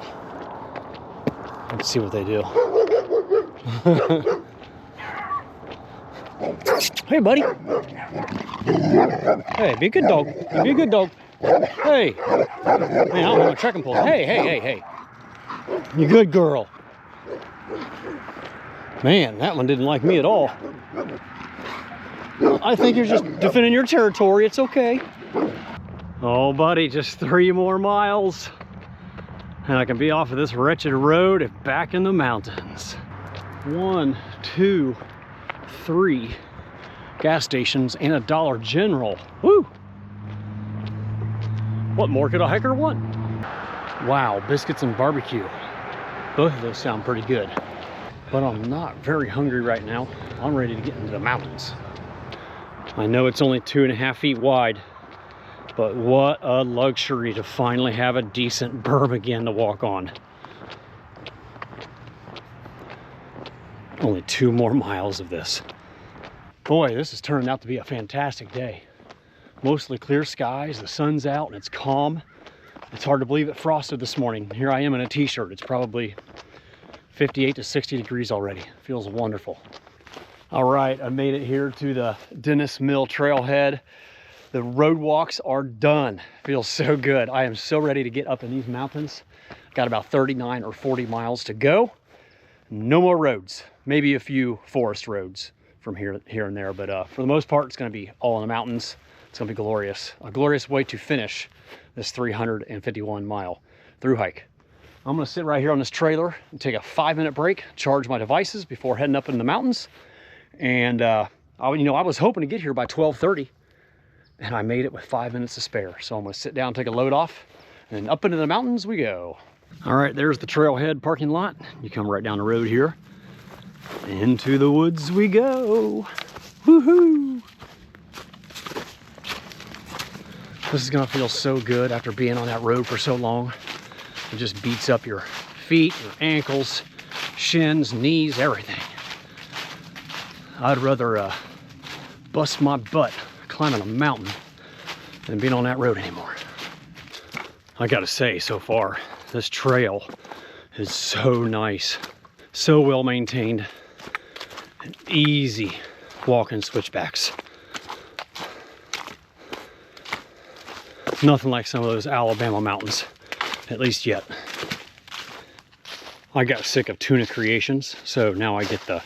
Let's see what they do. Hey, buddy. Hey, be a good dog. Be a good dog. Hey. Man, I don't have my trekking poles. Hey, hey, hey, hey. You good girl. Man, that one didn't like me at all. I think you're just defending your territory. It's okay. Oh, buddy, just 3 more miles. And I can be off of this wretched road and back in the mountains. 1, 2, 3 gas stations and a Dollar General. Woo! What more could a hiker want? Wow, biscuits and barbecue. Both of those sound pretty good. But I'm not very hungry right now. I'm ready to get into the mountains. I know it's only 2.5 feet wide, but what a luxury to finally have a decent berm again to walk on. Only 2 more miles of this. Boy, this has turned out to be a fantastic day. Mostly clear skies, the sun's out, and it's calm. It's hard to believe it frosted this morning. Here I am in a t-shirt. It's probably 58 to 60 degrees already. Feels wonderful. All right, I made it here to the Dennis Mill Trailhead. The road walks are done. Feels so good. I am so ready to get up in these mountains. Got about 39 or 40 miles to go. No more roads. Maybe a few forest roads from here and there, but for the most part, it's gonna be all in the mountains. It's gonna be glorious. A glorious way to finish this 351 mile through hike. I'm gonna sit right here on this trailer and take a 5-minute break, charge my devices before heading up in the mountains. And I was hoping to get here by 12:30, and I made it with 5 minutes to spare. So I'm gonna sit down, take a load off, and up into the mountains we go. All right, there's the trailhead parking lot. You come right down the road here. Into the woods we go. Woohoo! This is gonna feel so good after being on that road for so long. It just beats up your feet, your ankles, shins, knees, everything. I'd rather bust my butt climbing a mountain than being on that road anymore. I gotta say, so far, this trail is so nice, so well maintained, and easy walking switchbacks. Nothing like some of those Alabama mountains, at least yet. I got sick of tuna creations, so now I get the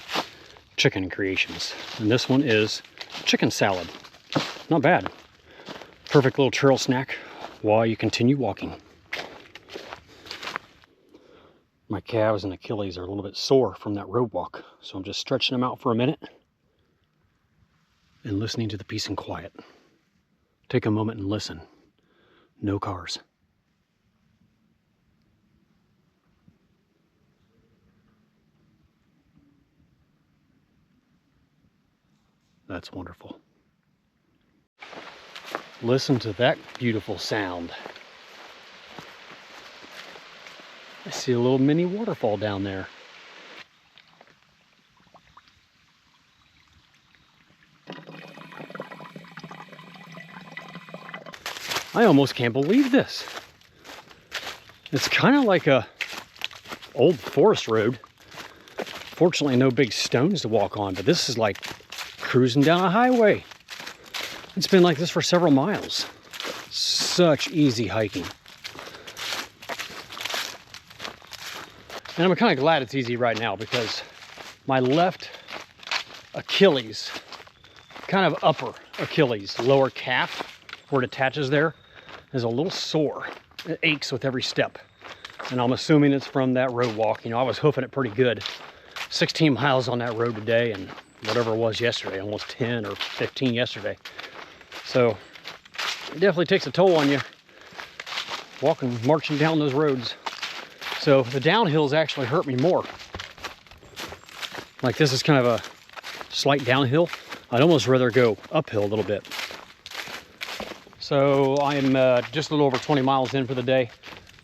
chicken creations. And this one is chicken salad. Not bad. Perfect little trail snack while you continue walking. My calves and Achilles are a little bit sore from that road walk, so I'm just stretching them out for a minute and listening to the peace and quiet. Take a moment and listen. No cars. That's wonderful. Listen to that beautiful sound. I see a little mini waterfall down there. I almost can't believe this. It's kind of like a old forest road. Fortunately, no big stones to walk on, but this is like cruising down a highway. It's been like this for several miles. Such easy hiking. And I'm kind of glad it's easy right now because my left Achilles, kind of upper Achilles, lower calf, where it attaches there, is a little sore. It aches with every step. And I'm assuming it's from that road walk. You know, I was hoofing it pretty good. 16 miles on that road today and whatever it was yesterday, almost 10 or 15 yesterday. So it definitely takes a toll on you walking, marching down those roads. So the downhills actually hurt me more. Like this is kind of a slight downhill. I'd almost rather go uphill a little bit. So I'm just a little over 20 miles in for the day.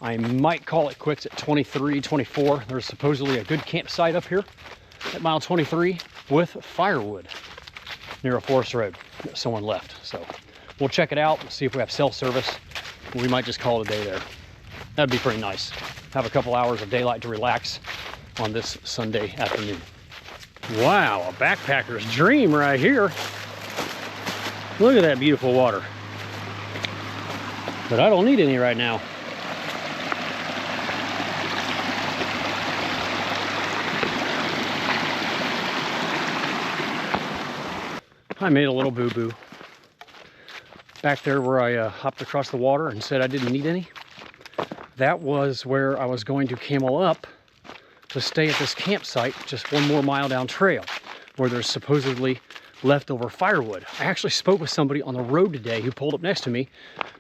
I might call it quits at 23, 24. There's supposedly a good campsite up here at mile 23 with firewood near a forest road that someone left. So we'll check it out and see if we have cell service. We might just call it a day there. That'd be pretty nice. Have a couple hours of daylight to relax on this Sunday afternoon. Wow, a backpacker's dream right here. Look at that beautiful water. But I don't need any right now. I made a little boo-boo. Back there where I hopped across the water and said I didn't need any. That was where I was going to camel up to stay at this campsite just 1 more mile down trail where there's supposedly leftover firewood. I actually spoke with somebody on the road today who pulled up next to me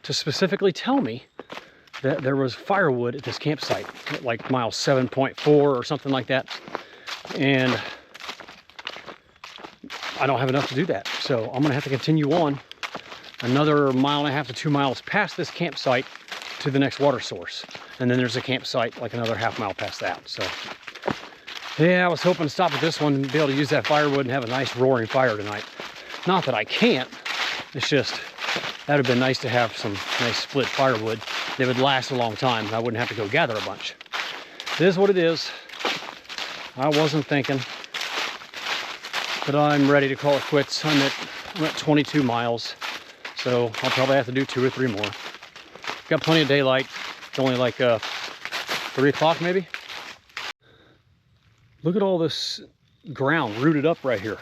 to specifically tell me that there was firewood at this campsite at like mile 7.4 or something like that. And I don't have enough to do that. So I'm gonna have to continue on another 1.5 miles to 2 miles past this campsite to the next water source. And then there's a campsite like another ½ mile past that. So yeah, I was hoping to stop at this one and be able to use that firewood and have a nice roaring fire tonight. Not that I can't, it's just, that would have been nice to have some nice split firewood that would last a long time and I wouldn't have to go gather a bunch. It is what it is. I wasn't thinking, but I'm ready to call it quits. I'm at 22 miles, so I'll probably have to do 2 or 3 more. Got plenty of daylight. It's only like 3 o'clock maybe. Look at all this ground rooted up right here.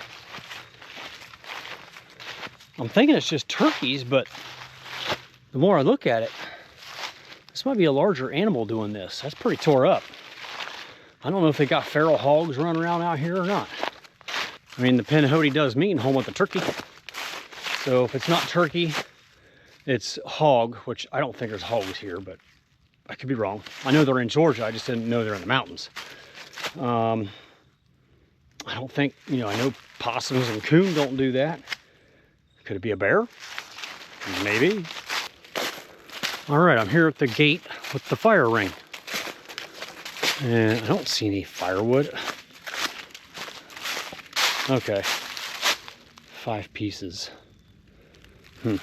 I'm thinking it's just turkeys, but the more I look at it, this might be a larger animal doing this. That's pretty tore up. I don't know if they got feral hogs running around out here or not. I mean, the Pinhoti does mean home with the turkey. So if it's not turkey, it's hog, which I don't think there's hogs here, but I could be wrong. I know they're in Georgia, I just didn't know they're in the mountains. I don't think, you know, I know possums and coon don't do that. Could it be a bear? Maybe. All right, I'm here at the gate with the fire ring. And I don't see any firewood. Okay. 5 pieces. I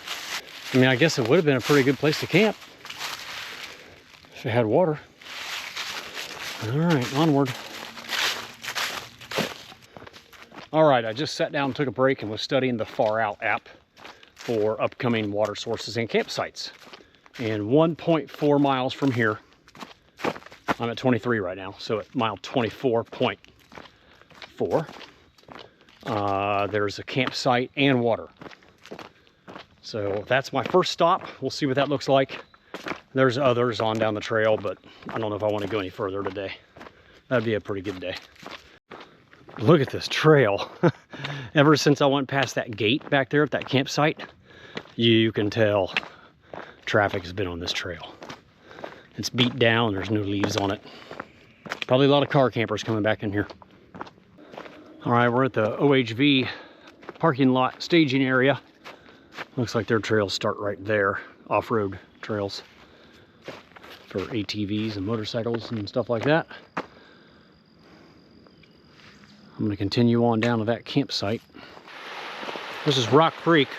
mean, I guess it would have been a pretty good place to camp if it had water. All right, onward. All right, I just sat down, took a break, and was studying the Far Out app for upcoming water sources and campsites. And 1.4 miles from here, I'm at 23 right now, so at mile 24.4. There's a campsite and water. So that's my first stop. We'll see what that looks like. There's others on down the trail, but I don't know if I want to go any further today. That'd be a pretty good day. Look at this trail. Ever since I went past that gate back there at that campsite, you can tell traffic has been on this trail. It's beat down, there's no leaves on it. Probably a lot of car campers coming back in here. All right, we're at the OHV parking lot staging area. Looks like their trails start right there, off-road trails for ATVs and motorcycles and stuff like that. I'm gonna continue on down to that campsite. This is Rock Creek.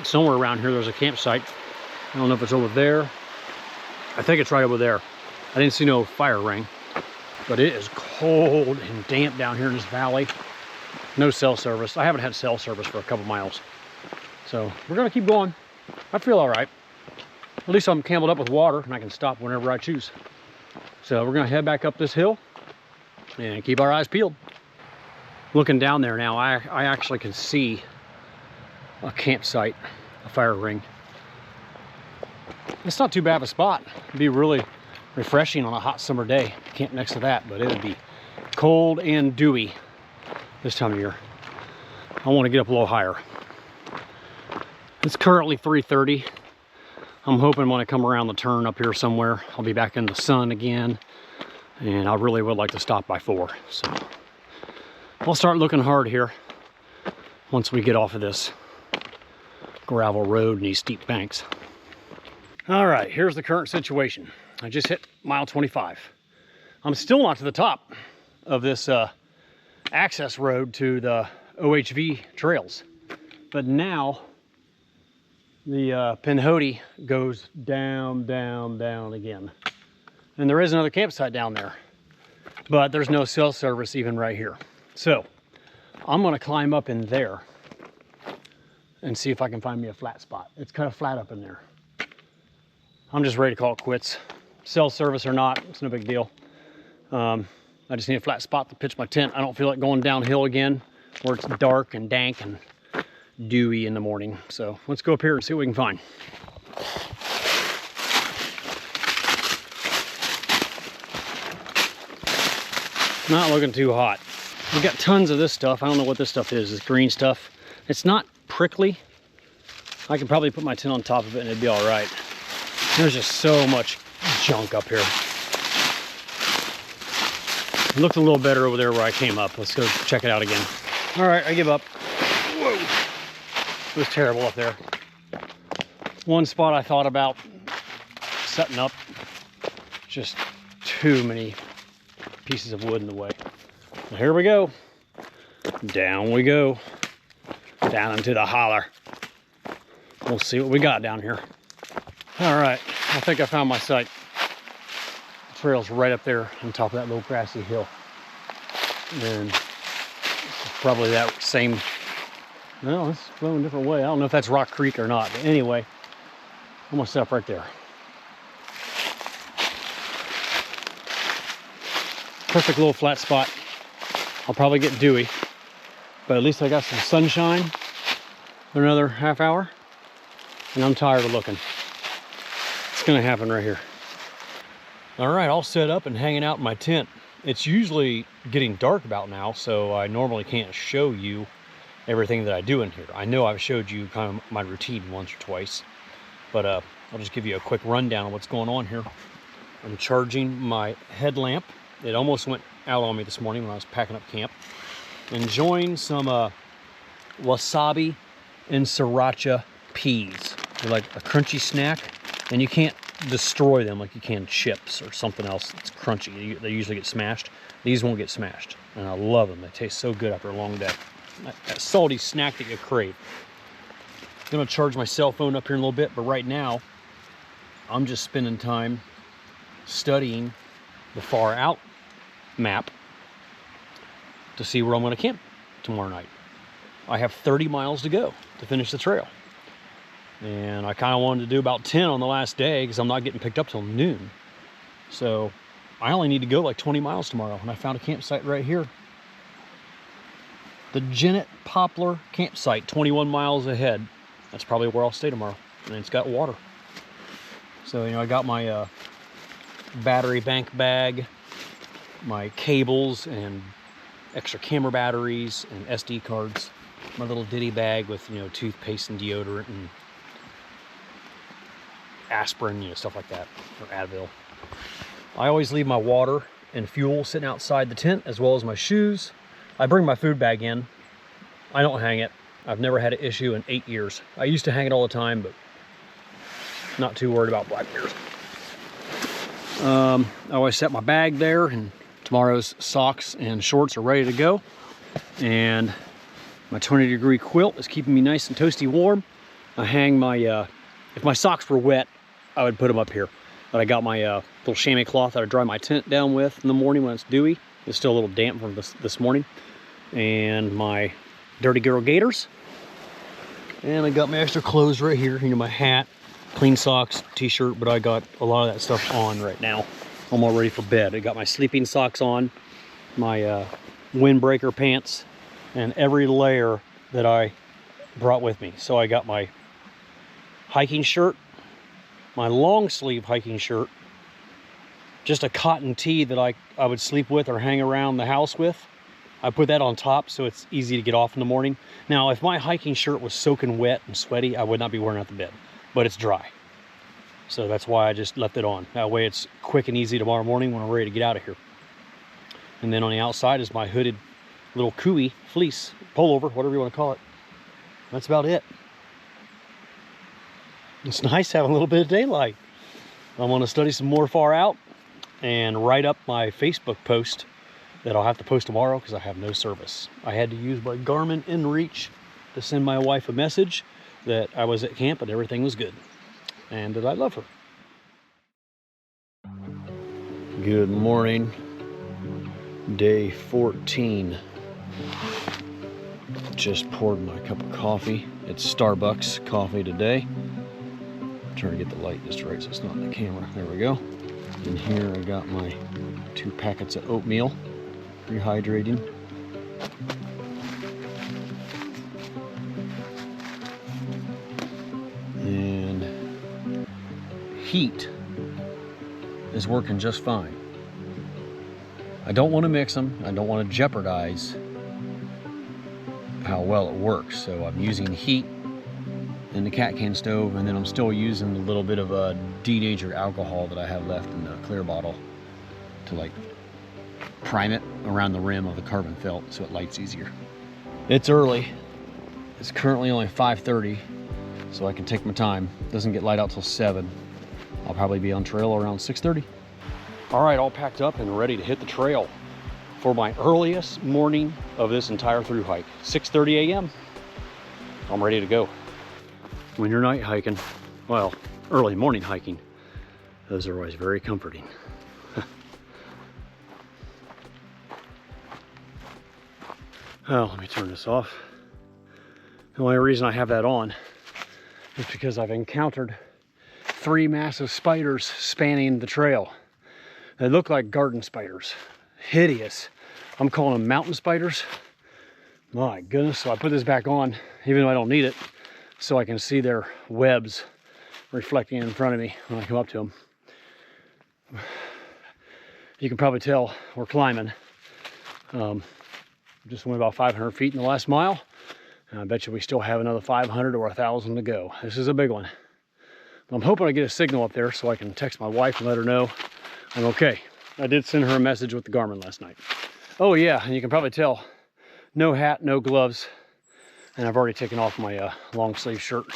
Somewhere around here there's a campsite. I don't know if it's over there. I think it's right over there. I didn't see no fire ring, but it is cold and damp down here in this valley. No cell service. I haven't had cell service for a couple miles. So we're gonna keep going. I feel all right. At least I'm cameled up with water and I can stop whenever I choose. So we're gonna head back up this hill and keep our eyes peeled. Looking down there now, I actually can see a campsite, a fire ring. It's not too bad of a spot. It'd be really refreshing on a hot summer day to camp next to that, but it would be cold and dewy this time of year. I want to get up a little higher. It's currently 3:30. I'm hoping when I come around the turn up here somewhere, I'll be back in the sun again, and I really would like to stop by 4. So I'll start looking hard here once we get off of this gravel road and these steep banks. All right, here's the current situation. I just hit mile 25. I'm still not to the top of this access road to the OHV trails, but now the Pinhoti goes down, down, down again. And there is another campsite down there, but there's no cell service even right here. So I'm gonna climb up in there and see if I can find me a flat spot. It's kind of flat up in there. I'm just ready to call it quits. Cell service or not, it's no big deal. I just need a flat spot to pitch my tent. I don't feel like going downhill again where it's dark and dank and dewy in the morning. So let's go up here and see what we can find. Not looking too hot. We got tons of this stuff. I don't know what this stuff is. This green stuff. It's not prickly. I could probably put my tent on top of it and it'd be all right. There's just so much junk up here. It looked a little better over there where I came up. Let's go check it out again. All right, I give up. Whoa. It was terrible up there. One spot I thought about setting up, just too many pieces of wood in the way. Well, here we go. Down we go. Down into the holler. We'll see what we got down here. All right, I think I found my site. The trail's right up there on top of that little grassy hill. And probably that same, well, it's flowing a different way. I don't know if that's Rock Creek or not, but anyway, I'm gonna set up right there. Perfect little flat spot. I'll probably get dewy, but at least I got some sunshine for another half hour, and I'm tired of looking. It's gonna happen right here. All right, all set up and hanging out in my tent. It's usually getting dark about now, so I normally can't show you everything that I do in here. I know I've showed you kind of my routine once or twice, but I'll just give you a quick rundown of what's going on here. I'm charging my headlamp. It almost went out on me this morning when I was packing up camp. Enjoying some wasabi and sriracha peas. They're like a crunchy snack, and you can't destroy them like you can chips or something else that's crunchy. They usually get smashed. These won't get smashed, and I love them. They taste so good after a long day. That salty snack that you crave. I'm gonna charge my cell phone up here in a little bit, but right now, I'm just spending time studying the far out map to see where I'm gonna camp tomorrow night. I have 30 miles to go to finish the trail. And I kind of wanted to do about 10 on the last day because I'm not getting picked up till noon. So I only need to go like 20 miles tomorrow, and I found a campsite right here. The Janet Poplar campsite, 21 miles ahead. That's probably where I'll stay tomorrow, and it's got water. So, you know, I got my battery bank bag, my cables and extra camera batteries and SD cards, my little ditty bag with, you know, toothpaste and deodorant and aspirin, you know, stuff like that, or Advil. I always leave my water and fuel sitting outside the tent, as well as my shoes. I bring my food bag in. I don't hang it. I've never had an issue in 8 years. I used to hang it all the time, but not too worried about black bears. I always set my bag there, and tomorrow's socks and shorts are ready to go. And my 20-degree quilt is keeping me nice and toasty warm. I hang my, if my socks were wet, I would put them up here. But I got my little chamois cloth that I dry my tent down with in the morning when it's dewy. It's still a little damp from this morning. And my Dirty Girl gaiters. And I got my extra clothes right here. You know, my hat, clean socks, t-shirt, but I got a lot of that stuff on right now. I'm all ready for bed. I got my sleeping socks on, my windbreaker pants, and every layer that I brought with me. So I got my hiking shirt, my long sleeve hiking shirt, just a cotton tee that I would sleep with or hang around the house with. I put that on top so it's easy to get off in the morning. Now, if my hiking shirt was soaking wet and sweaty, I would not be wearing it out the bed, but it's dry. So that's why I just left it on. That way it's quick and easy tomorrow morning when I'm ready to get out of here. And then on the outside is my hooded little cooey, fleece, pullover, whatever you want to call it. That's about it. It's nice having a little bit of daylight. I want to study some more far out and write up my Facebook post that I'll have to post tomorrow because I have no service. I had to use my Garmin InReach to send my wife a message that I was at camp and everything was good and that I love her. Good morning. Day 14. Just poured my cup of coffee. It's Starbucks coffee today. I'm trying to get the light just right so it's not in the camera. There we go. And here I got my 2 packets of oatmeal, rehydrating. And heat is working just fine. I don't want to mix them. I don't want to jeopardize how well it works. So I'm using heat in the cat can stove, and then I'm still using a little bit of a denatured alcohol that I have left in the clear bottle to like prime it around the rim of the carbon felt so it lights easier. It's early. It's currently only 5:30, so I can take my time. It doesn't get light out till 7. I'll probably be on trail around 6:30. All right, all packed up and ready to hit the trail for my earliest morning of this entire thru hike. 6:30 a.m. I'm ready to go. When you're night hiking, well, early morning hiking, those are always very comforting. Oh, let me turn this off. The only reason I have that on is because I've encountered 3 massive spiders spanning the trail. They look like garden spiders. Hideous. I'm calling them mountain spiders. My goodness. So I put this back on, even though I don't need it, so I can see their webs reflecting in front of me when I come up to them. You can probably tell we're climbing. Just went about 500 feet in the last mile. And I bet you we still have another 500 or 1,000 to go. This is a big one. I'm hoping I get a signal up there so I can text my wife and let her know I'm okay. I did send her a message with the Garmin last night. Oh yeah, and you can probably tell, no hat, no gloves, and I've already taken off my long sleeve shirt.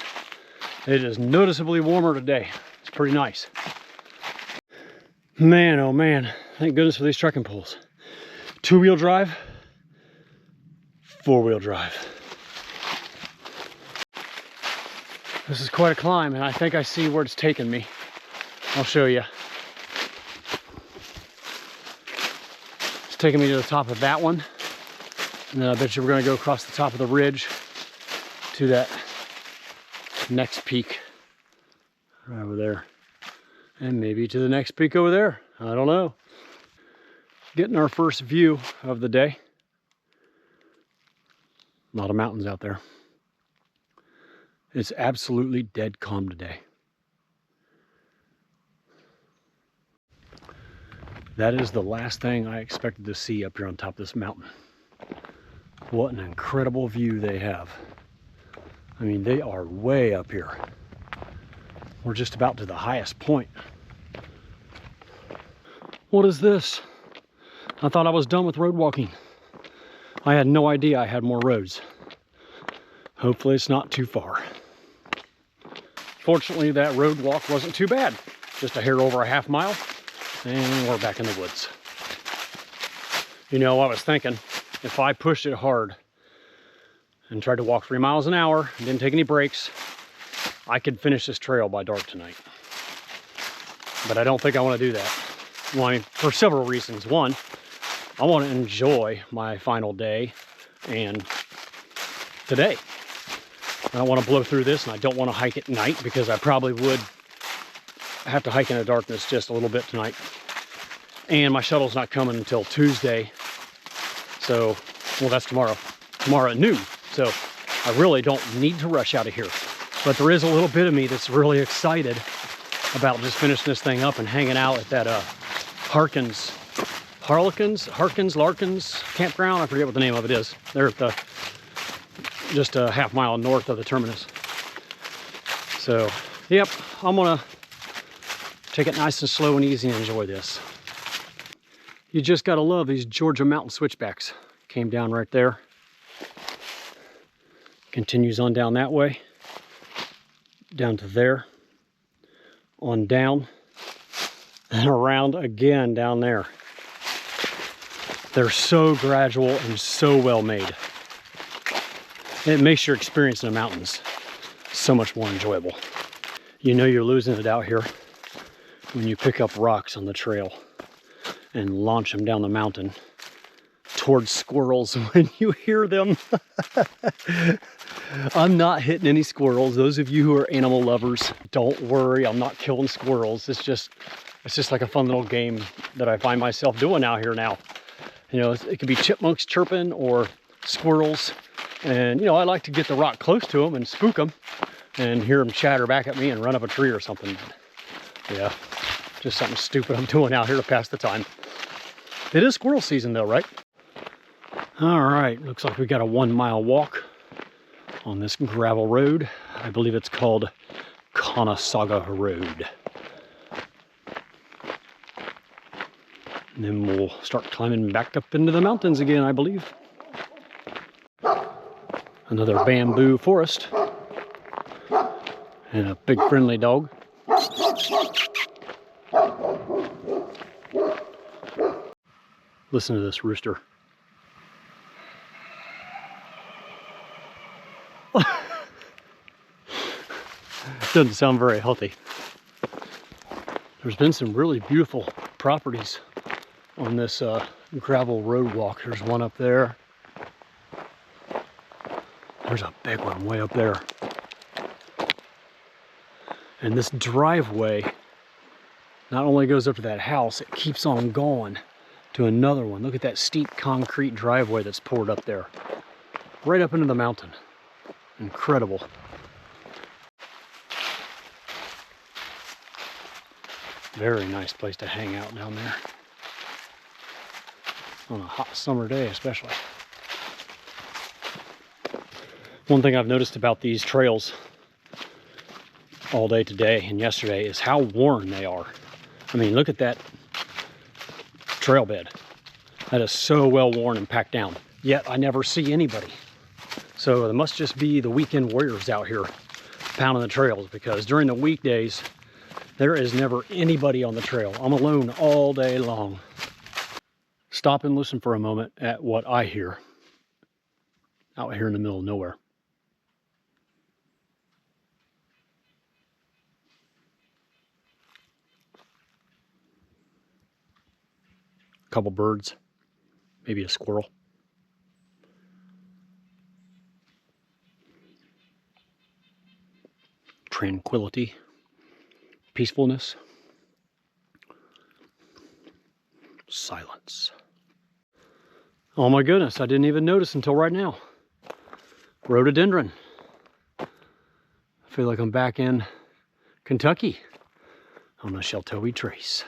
It is noticeably warmer today. It's pretty nice. Man, oh man, thank goodness for these trekking poles. 2-wheel drive, 4-wheel drive. This is quite a climb, and I think I see where it's taking me. I'll show you. It's taking me to the top of that one, and then I bet you we're gonna go across the top of the ridge to that next peak right over there, and maybe to the next peak over there. I don't know. Getting our first view of the day. A lot of mountains out there. It's absolutely dead calm today. That is the last thing I expected to see up here on top of this mountain. What an incredible view they have. I mean, they are way up here. We're just about to the highest point. What is this? I thought I was done with road walking. I had no idea I had more roads. Hopefully it's not too far. Fortunately, that road walk wasn't too bad. Just a hair over a half mile, and we're back in the woods. You know, I was thinking, if I pushed it hard and tried to walk 3 miles an hour and didn't take any breaks, I could finish this trail by dark tonight. But I don't think I want to do that. Well, for several reasons. One, I want to enjoy my final day and today. I don't want to blow through this, and I don't want to hike at night because I probably would have to hike in the darkness just a little bit tonight. And my shuttle's not coming until Tuesday. So, well, that's tomorrow. Tomorrow at noon. So I really don't need to rush out of here. But there is a little bit of me that's really excited about just finishing this thing up and hanging out at that Larkins campground. I forget what the name of it is. They're at the just a half mile north of the terminus. So, yep, I'm gonna take it nice and slow and easy and enjoy this. You just gotta love these Georgia mountain switchbacks. Came down right there. Continues on down that way. Down to there. On down. And around again down there. They're so gradual and so well made. It makes your experience in the mountains so much more enjoyable. You know you're losing it out here when you pick up rocks on the trail and launch them down the mountain towards squirrels when you hear them. I'm not hitting any squirrels. Those of you who are animal lovers, don't worry, I'm not killing squirrels. It's just like a fun little game that I find myself doing out here now. You know, it could be chipmunks chirping or squirrels. And, you know, I like to get the rock close to them and spook them and hear them chatter back at me and run up a tree or something. Yeah, just something stupid I'm doing out here to pass the time. It is squirrel season though, right? All right, looks like we got a 1 mile walk on this gravel road. I believe it's called Conesaga Road. And then we'll start climbing back up into the mountains again, I believe. Another bamboo forest. And a big friendly dog. Listen to this rooster. Doesn't sound very healthy. There's been some really beautiful properties on this gravel road walk. There's one up there. There's a big one way up there. And this driveway not only goes up to that house, it keeps on going to another one. Look at that steep concrete driveway that's poured up there. Right up into the mountain. Incredible. Very nice place to hang out down there. On a hot summer day especially. One thing I've noticed about these trails all day today and yesterday is how worn they are. I mean, look at that trail bed. That is so well worn and packed down. Yet I never see anybody. So there must just be the weekend warriors out here pounding the trails, because during the weekdays, there is never anybody on the trail. I'm alone all day long. Stop and listen for a moment at what I hear out here in the middle of nowhere. A couple birds, maybe a squirrel. Tranquility, peacefulness, silence. Oh my goodness, I didn't even notice until right now. Rhododendron. I feel like I'm back in Kentucky on the Sheltowee Trace.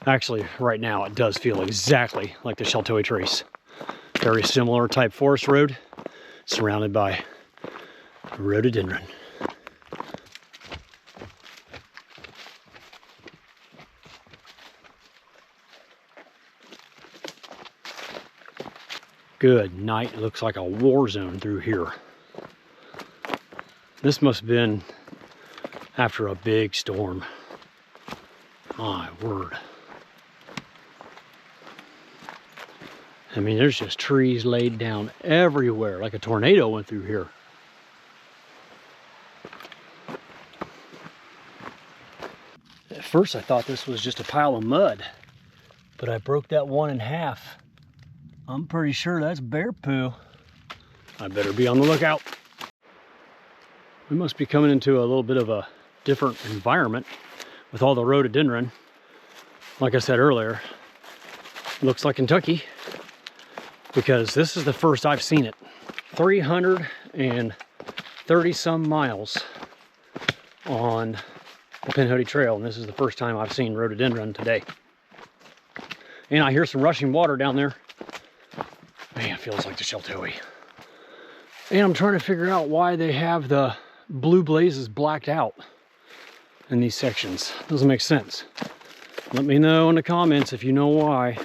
Actually, right now it does feel exactly like the Sheltowee Trace. Very similar type forest road, surrounded by rhododendron. Good night. It looks like a war zone through here. This must have been after a big storm. My word. I mean, there's just trees laid down everywhere, like a tornado went through here. At first I thought this was just a pile of mud, but I broke that one in half. I'm pretty sure that's bear poo. I better be on the lookout. We must be coming into a little bit of a different environment with all the rhododendron. Like I said earlier, looks like Kentucky, because this is the first I've seen it. 330 some miles on the Pinhoti Trail, and this is the first time I've seen rhododendron today. And I hear some rushing water down there. Man, it feels like the Sheltowee. And I'm trying to figure out why they have the blue blazes blacked out in these sections. Doesn't make sense. Let me know in the comments if you know why.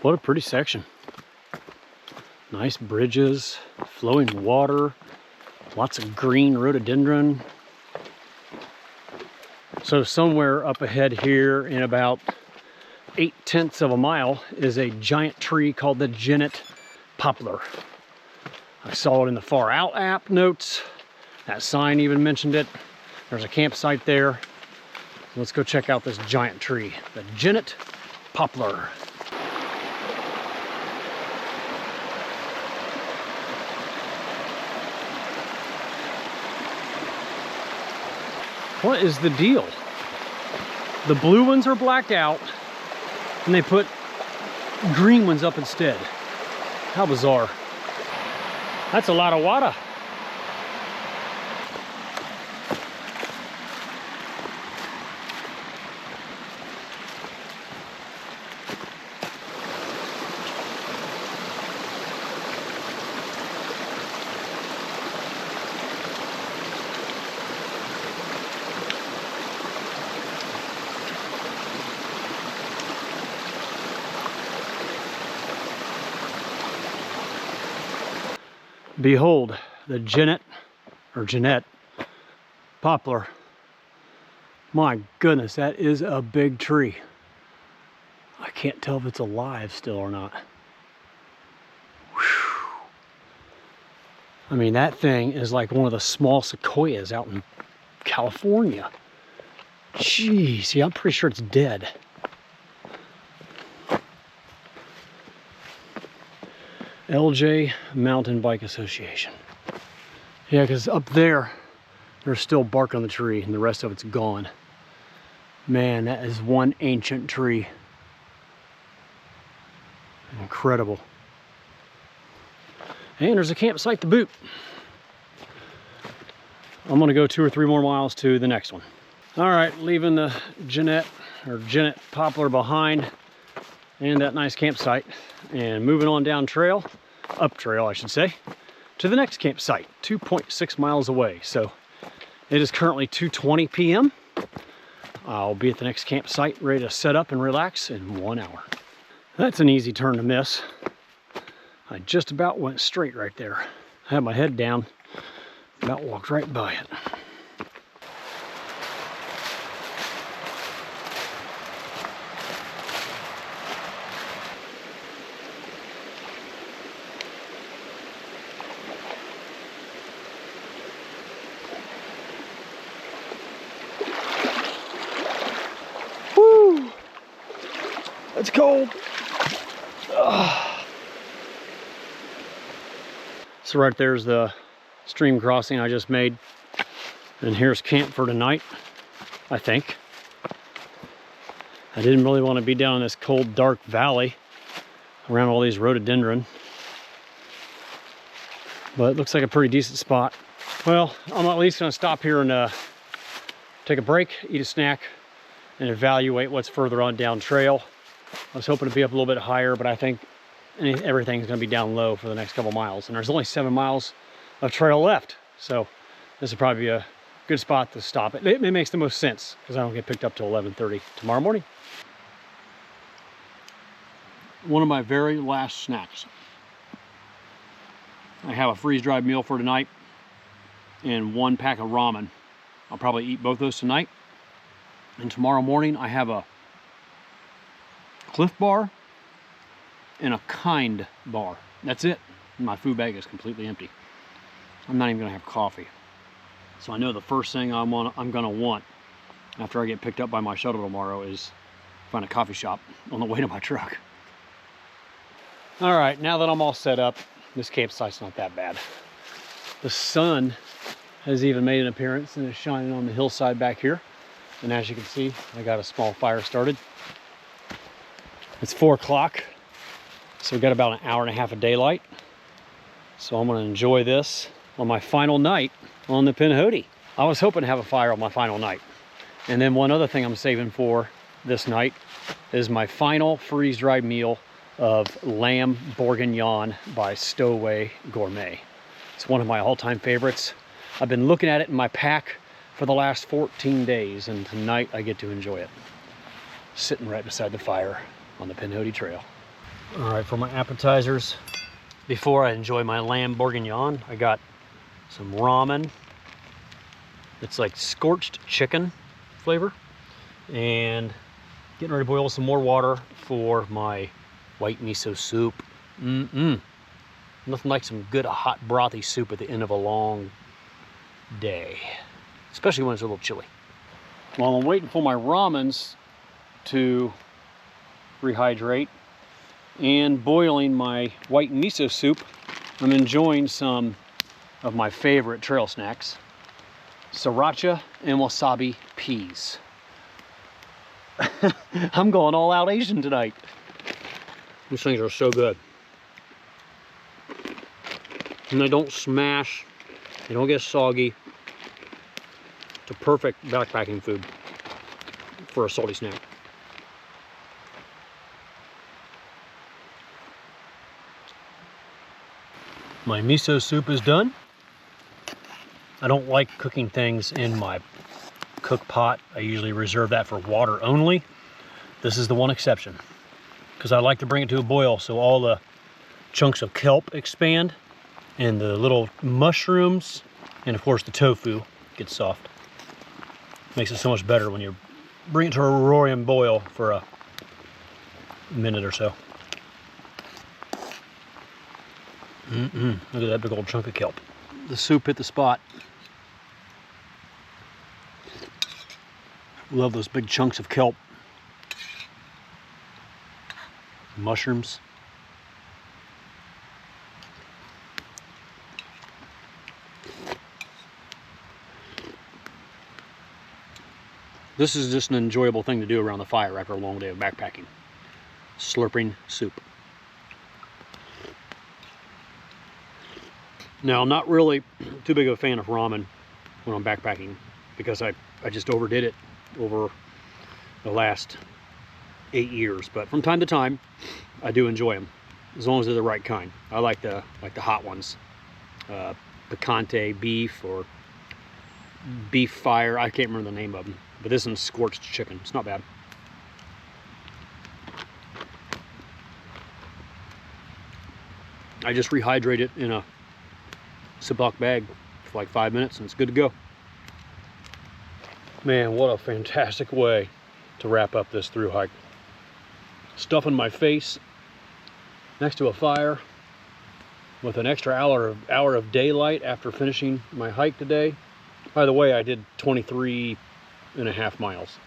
What a pretty section. Nice bridges, flowing water, lots of green rhododendron. So somewhere up ahead here in about 0.8 of a mile is a giant tree called the Genet poplar. I saw it in the Far Out app notes. That sign even mentioned it. There's a campsite there. Let's go check out this giant tree, the Genet poplar. What is the deal? The blue ones are blacked out and they put green ones up instead. How bizarre. That's a lot of water. Behold, the Genet poplar. My goodness, that is a big tree. I can't tell if it's alive still or not. Whew. I mean, that thing is like one of the small sequoias out in California. Jeez, yeah, I'm pretty sure it's dead. LJ Mountain Bike Association. Yeah, because up there, there's still bark on the tree and the rest of it's gone. Man, that is one ancient tree. Incredible. And there's a campsite to boot. I'm gonna go 2 or 3 more miles to the next one. All right, leaving the Genet poplar behind and that nice campsite, and moving on down trail, up trail I should say, to the next campsite, 2.6 miles away. So it is currently 2:20 p.m. I'll be at the next campsite ready to set up and relax in 1 hour. That's an easy turn to miss. I just about went straight right there. I had my head down, about walked right by it. It's cold. Ugh. So right there's the stream crossing I just made. And here's camp for tonight, I think. I didn't really want to be down in this cold, dark valley. around all these rhododendron. But it looks like a pretty decent spot. Well, I'm at least gonna stop here and take a break, eat a snack, and evaluate what's further on down trail. I was hoping to be up a little bit higher, but I think everything's gonna be down low for the next couple miles. And there's only 7 miles of trail left. So this would probably be a good spot to stop. It makes the most sense because I don't get picked up till 11:30 tomorrow morning. One of my very last snacks. I have a freeze-dried meal for tonight and 1 pack of ramen. I'll probably eat both those tonight. And tomorrow morning I have a Cliff Bar and a Kind bar. That's it. My food bag is completely empty. I'm not even gonna have coffee. So I know the first thing I'm gonna want after I get picked up by my shuttle tomorrow is find a coffee shop on the way to my truck. All right, now that I'm all set up, this campsite's not that bad. The sun has even made an appearance and is shining on the hillside back here. And as you can see, I got a small fire started. It's 4 o'clock, so we've got about an hour and a half of daylight. So I'm gonna enjoy this on my final night on the Pinhoti. I was hoping to have a fire on my final night. And then one other thing I'm saving for this night is my final freeze-dried meal of lamb bourguignon by Stowaway Gourmet. It's one of my all-time favorites. I've been looking at it in my pack for the last 14 days, and tonight I get to enjoy it. Sitting right beside the fire on the Pinhoti Trail. All right, for my appetizers, before I enjoy my lamb bourguignon, I got some ramen. It's like scorched chicken flavor. And getting ready to boil some more water for my white miso soup. Nothing like some good hot brothy soup at the end of a long day, especially when it's a little chilly. While I'm waiting for my ramens to rehydrate and boiling my white miso soup, I'm enjoying some of my favorite trail snacks, sriracha and wasabi peas. I'm going all out Asian tonight. These things are so good. And they don't smash, they don't get soggy. It's a perfect backpacking food for a salty snack. My miso soup is done. I don't like cooking things in my cook pot. I usually reserve that for water only. This is the one exception, because I like to bring it to a boil so all the chunks of kelp expand and the little mushrooms and of course the tofu gets soft. Makes it so much better when you bring it to a roaring boil for a minute or so. Look at that big old chunk of kelp. The soup hit the spot. Love those big chunks of kelp. Mushrooms. This is just an enjoyable thing to do around the fire after a long day of backpacking. Slurping soup. Now, I'm not really too big of a fan of ramen when I'm backpacking because I just overdid it over the last 8 years. But from time to time, I do enjoy them, as long as they're the right kind. I like the hot ones, picante beef or beef fire. I can't remember the name of them, but this one's scorched chicken. It's not bad. I just rehydrate it in a Ziploc bag for like 5 minutes and it's good to go. Man, what a fantastic way to wrap up this thru hike. Stuffing my face next to a fire with an extra hour of daylight after finishing my hike today. By the way, I did 23.5 miles,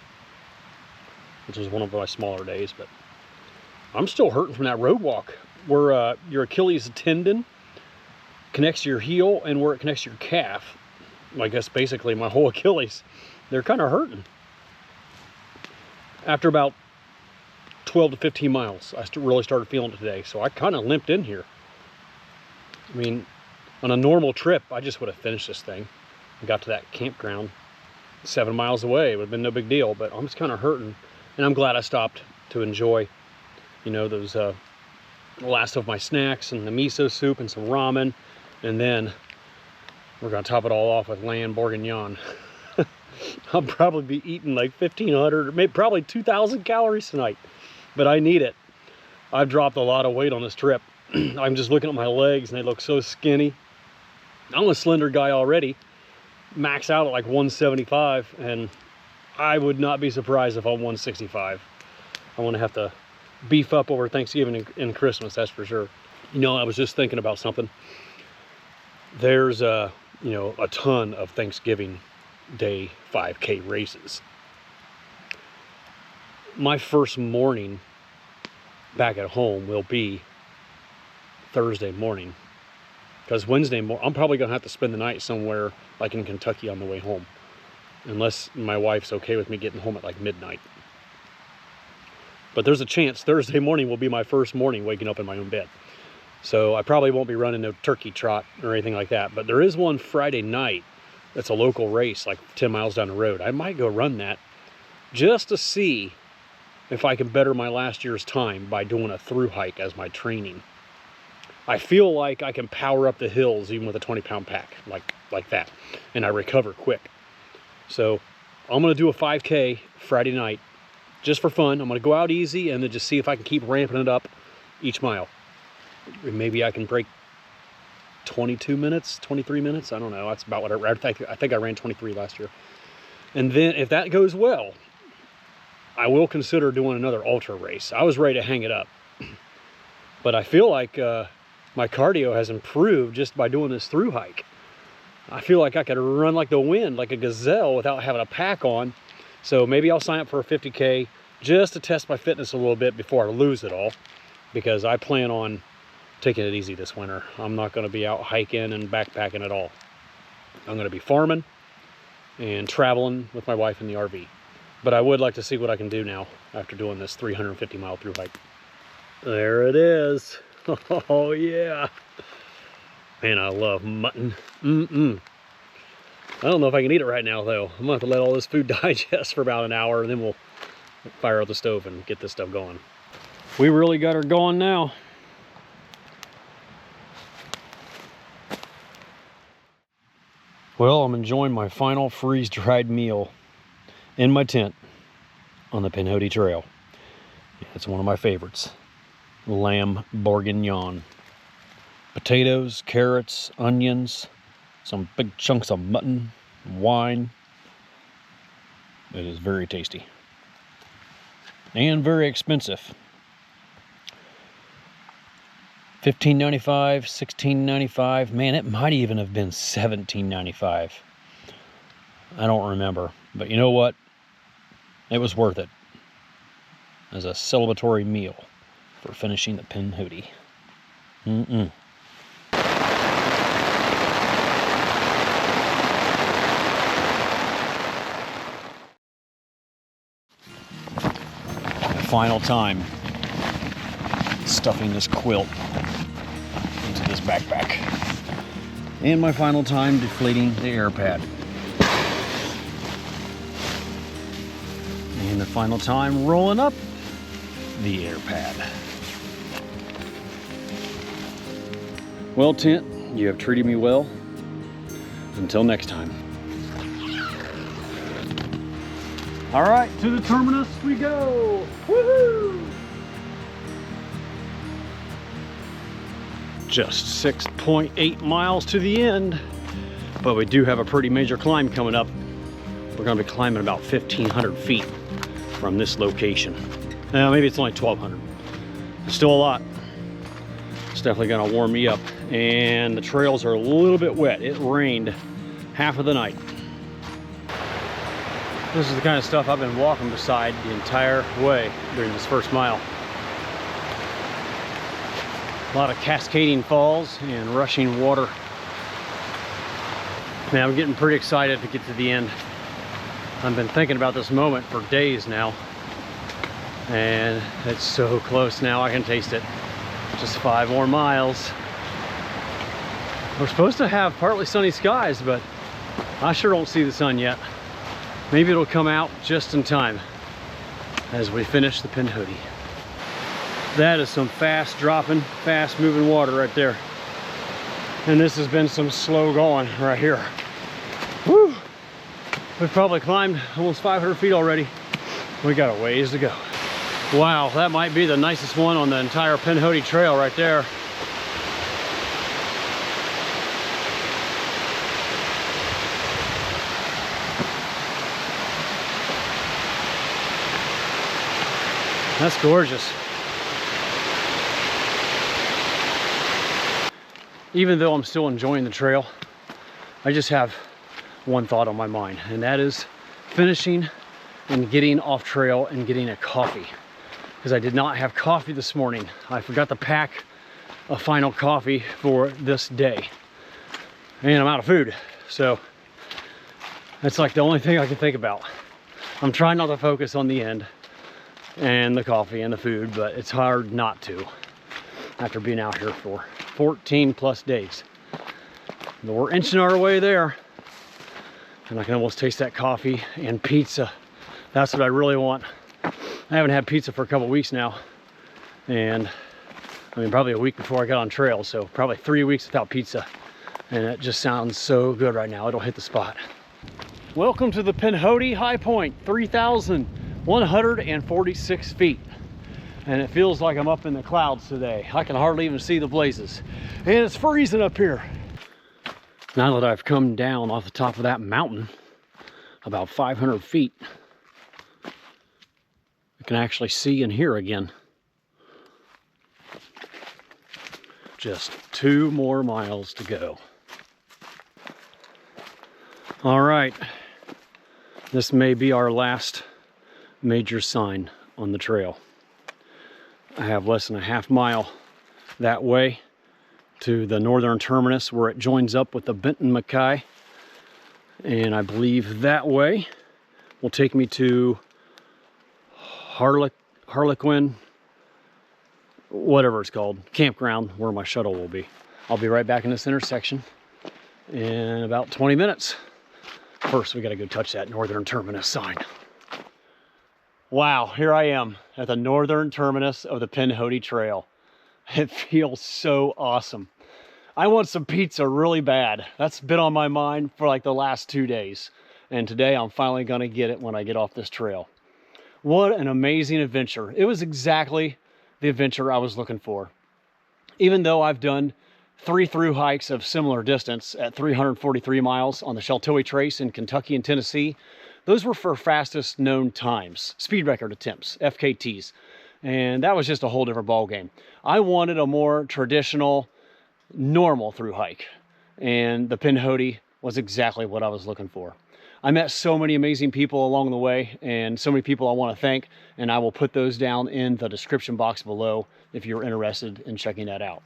which was one of my smaller days, but I'm still hurting from that road walk where your Achilles tendon connects to your heel and where it connects to your calf. I guess basically my whole Achilles. They're kind of hurting. After about 12 to 15 miles. I really started feeling it today. So I kind of limped in here. I mean, on a normal trip, I just would have finished this thing and got to that campground 7 miles away. It would have been no big deal, but I'm just kind of hurting. And I'm glad I stopped to enjoy, you know, those the last of my snacks and the miso soup and some ramen. And then we're gonna top it all off with lamb bourguignon. I'll probably be eating like 1,500 or maybe probably 2,000 calories tonight, but I need it. I've dropped a lot of weight on this trip. I'm just looking at my legs and they look so skinny. I'm a slender guy already, max out at like 175, and I would not be surprised if I'm 165. I want to have to beef up over Thanksgiving and Christmas, that's for sure. You know, I was just thinking about something. There's you know, a ton of Thanksgiving Day 5K races. My first morning back at home will be Thursday morning, because Wednesday morning I'm probably gonna have to spend the night somewhere like in Kentucky on the way home, unless my wife's okay with me getting home at like midnight. But there's a chance Thursday morning will be my first morning waking up in my own bed. So I probably won't be running no turkey trot or anything like that. But there is one Friday night that's a local race like 10 miles down the road. I might go run that just to see if I can better my last year's time by doing a through hike as my training. I feel like I can power up the hills even with a 20-pound pack like that, and I recover quick. So I'm gonna do a 5K Friday night just for fun. I'm gonna go out easy and then just see if I can keep ramping it up each mile. Maybe I can break 22 minutes, 23 minutes. I don't know. That's about what I think I ran 23 last year. And then if that goes well, I will consider doing another ultra race. I was ready to hang it up, but I feel like my cardio has improved just by doing this through hike. I feel like I could run like the wind, like a gazelle, without having a pack on. So maybe I'll sign up for a 50K just to test my fitness a little bit before I lose it all, because I plan on taking it easy this winter. I'm not going to be out hiking and backpacking at all. I'm going to be farming and traveling with my wife in the RV. But I would like to see what I can do now after doing this 350-mile through hike. There it is. Oh yeah. Man, I love mutton. I don't know if I can eat it right now though. I'm gonna have to let all this food digest for about an hour, and then we'll fire up the stove and get this stuff going. We really got her going now. Well, I'm enjoying my final freeze-dried meal in my tent on the Pinhoti Trail. It's one of my favorites. Lamb bourguignon. Potatoes, carrots, onions, some big chunks of mutton, wine. It is very tasty. And very expensive. $15.95, $16.95. Man, it might even have been $17.95. I don't remember. But you know what? It was worth it as a celebratory meal for finishing the Pinhoti. My final time stuffing this quilt into this backpack. And my final time deflating the air pad. And the final time rolling up the air pad. Well, tent, you have treated me well. Until next time. All right, to the terminus we go. Woohoo! Just 6.8 miles to the end, but we do have a pretty major climb coming up. We're gonna be climbing about 1,500 feet from this location. Maybe it's only 1,200. It's still a lot. It's definitely gonna warm me up. And the trails are a little bit wet. It rained half of the night. This is the kind of stuff I've been walking beside the entire way during this first mile. A lot of cascading falls and rushing water. Man, I'm getting pretty excited to get to the end. I've been thinking about this moment for days now. And it's so close now, I can taste it. Just 5 more miles. We're supposed to have partly sunny skies, but I sure don't see the sun yet. Maybe it'll come out just in time as we finish the Pinhoti. That is some fast dropping, fast moving water right there. And this has been some slow going right here. Woo! We've probably climbed almost 500 feet already. We got a ways to go. Wow, that might be the nicest one on the entire Pinhoti Trail right there. That's gorgeous. Even though I'm still enjoying the trail, I just have one thought on my mind, and that is finishing and getting off trail and getting a coffee. Because I did not have coffee this morning. I forgot to pack a final coffee for this day. And I'm out of food. So that's like the only thing I can think about. I'm trying not to focus on the end and the coffee and the food, but it's hard not to after being out here for 14 plus days. But we're inching our way there. And I can almost taste that coffee and pizza. That's what I really want. I haven't had pizza for a couple weeks now, and I mean probably a week before I got on trail, so probably 3 weeks without pizza, and it just sounds so good right now. It'll hit the spot. Welcome to the Pinhoti high point, 3,146 feet, and it feels like I'm up in the clouds today. I can hardly even see the blazes, and it's freezing up here. Now that I've come down off the top of that mountain about 500 feet, I can actually see and hear again. Just 2 more miles to go. All right, this may be our last major sign on the trail. I have less than a half mile that way to the northern terminus where it joins up with the Benton Mackay, and I believe that way will take me to Harlequin, whatever it's called, campground, where my shuttle will be. I'll be right back in this intersection in about 20 minutes. First, we gotta go touch that northern terminus sign. Wow, here I am at the northern terminus of the Pinhoti Trail. It feels so awesome. I want some pizza really bad. That's been on my mind for like the last 2 days. And today I'm finally gonna get it when I get off this trail. What an amazing adventure. It was exactly the adventure I was looking for. Even though I've done 3 through hikes of similar distance at 343 miles on the Sheltowee Trace in Kentucky and Tennessee, those were for fastest known times, speed record attempts, FKTs. And that was just a whole different ball game. I wanted a more traditional, normal through hike. And the Pinhoti was exactly what I was looking for. I met so many amazing people along the way, and so many people I want to thank, and I will put those down in the description box below if you're interested in checking that out.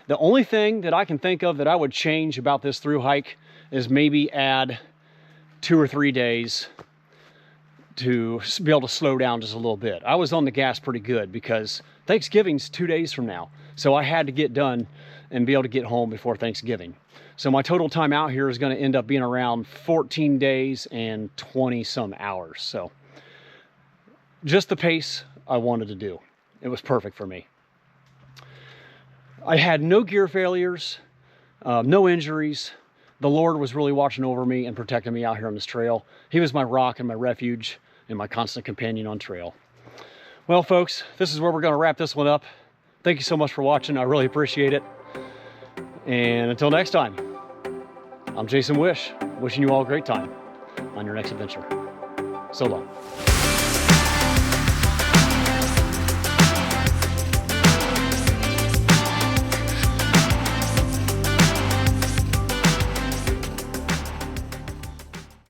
The only thing that I can think of that I would change about this through hike is maybe add 2 or 3 days to be able to slow down just a little bit. I was on the gas pretty good because Thanksgiving's 2 days from now, so I had to get done and be able to get home before Thanksgiving. So my total time out here is going to end up being around 14 days and 20 some hours. So just the pace I wanted to do. It was perfect for me. I had no gear failures, no injuries. The Lord was really watching over me and protecting me out here on this trail. He was my rock and my refuge and my constant companion on trail. Well, folks, this is where we're going to wrap this one up. Thank you so much for watching. I really appreciate it. And until next time, I'm Jason Wish, wishing you all a great time on your next adventure. So long.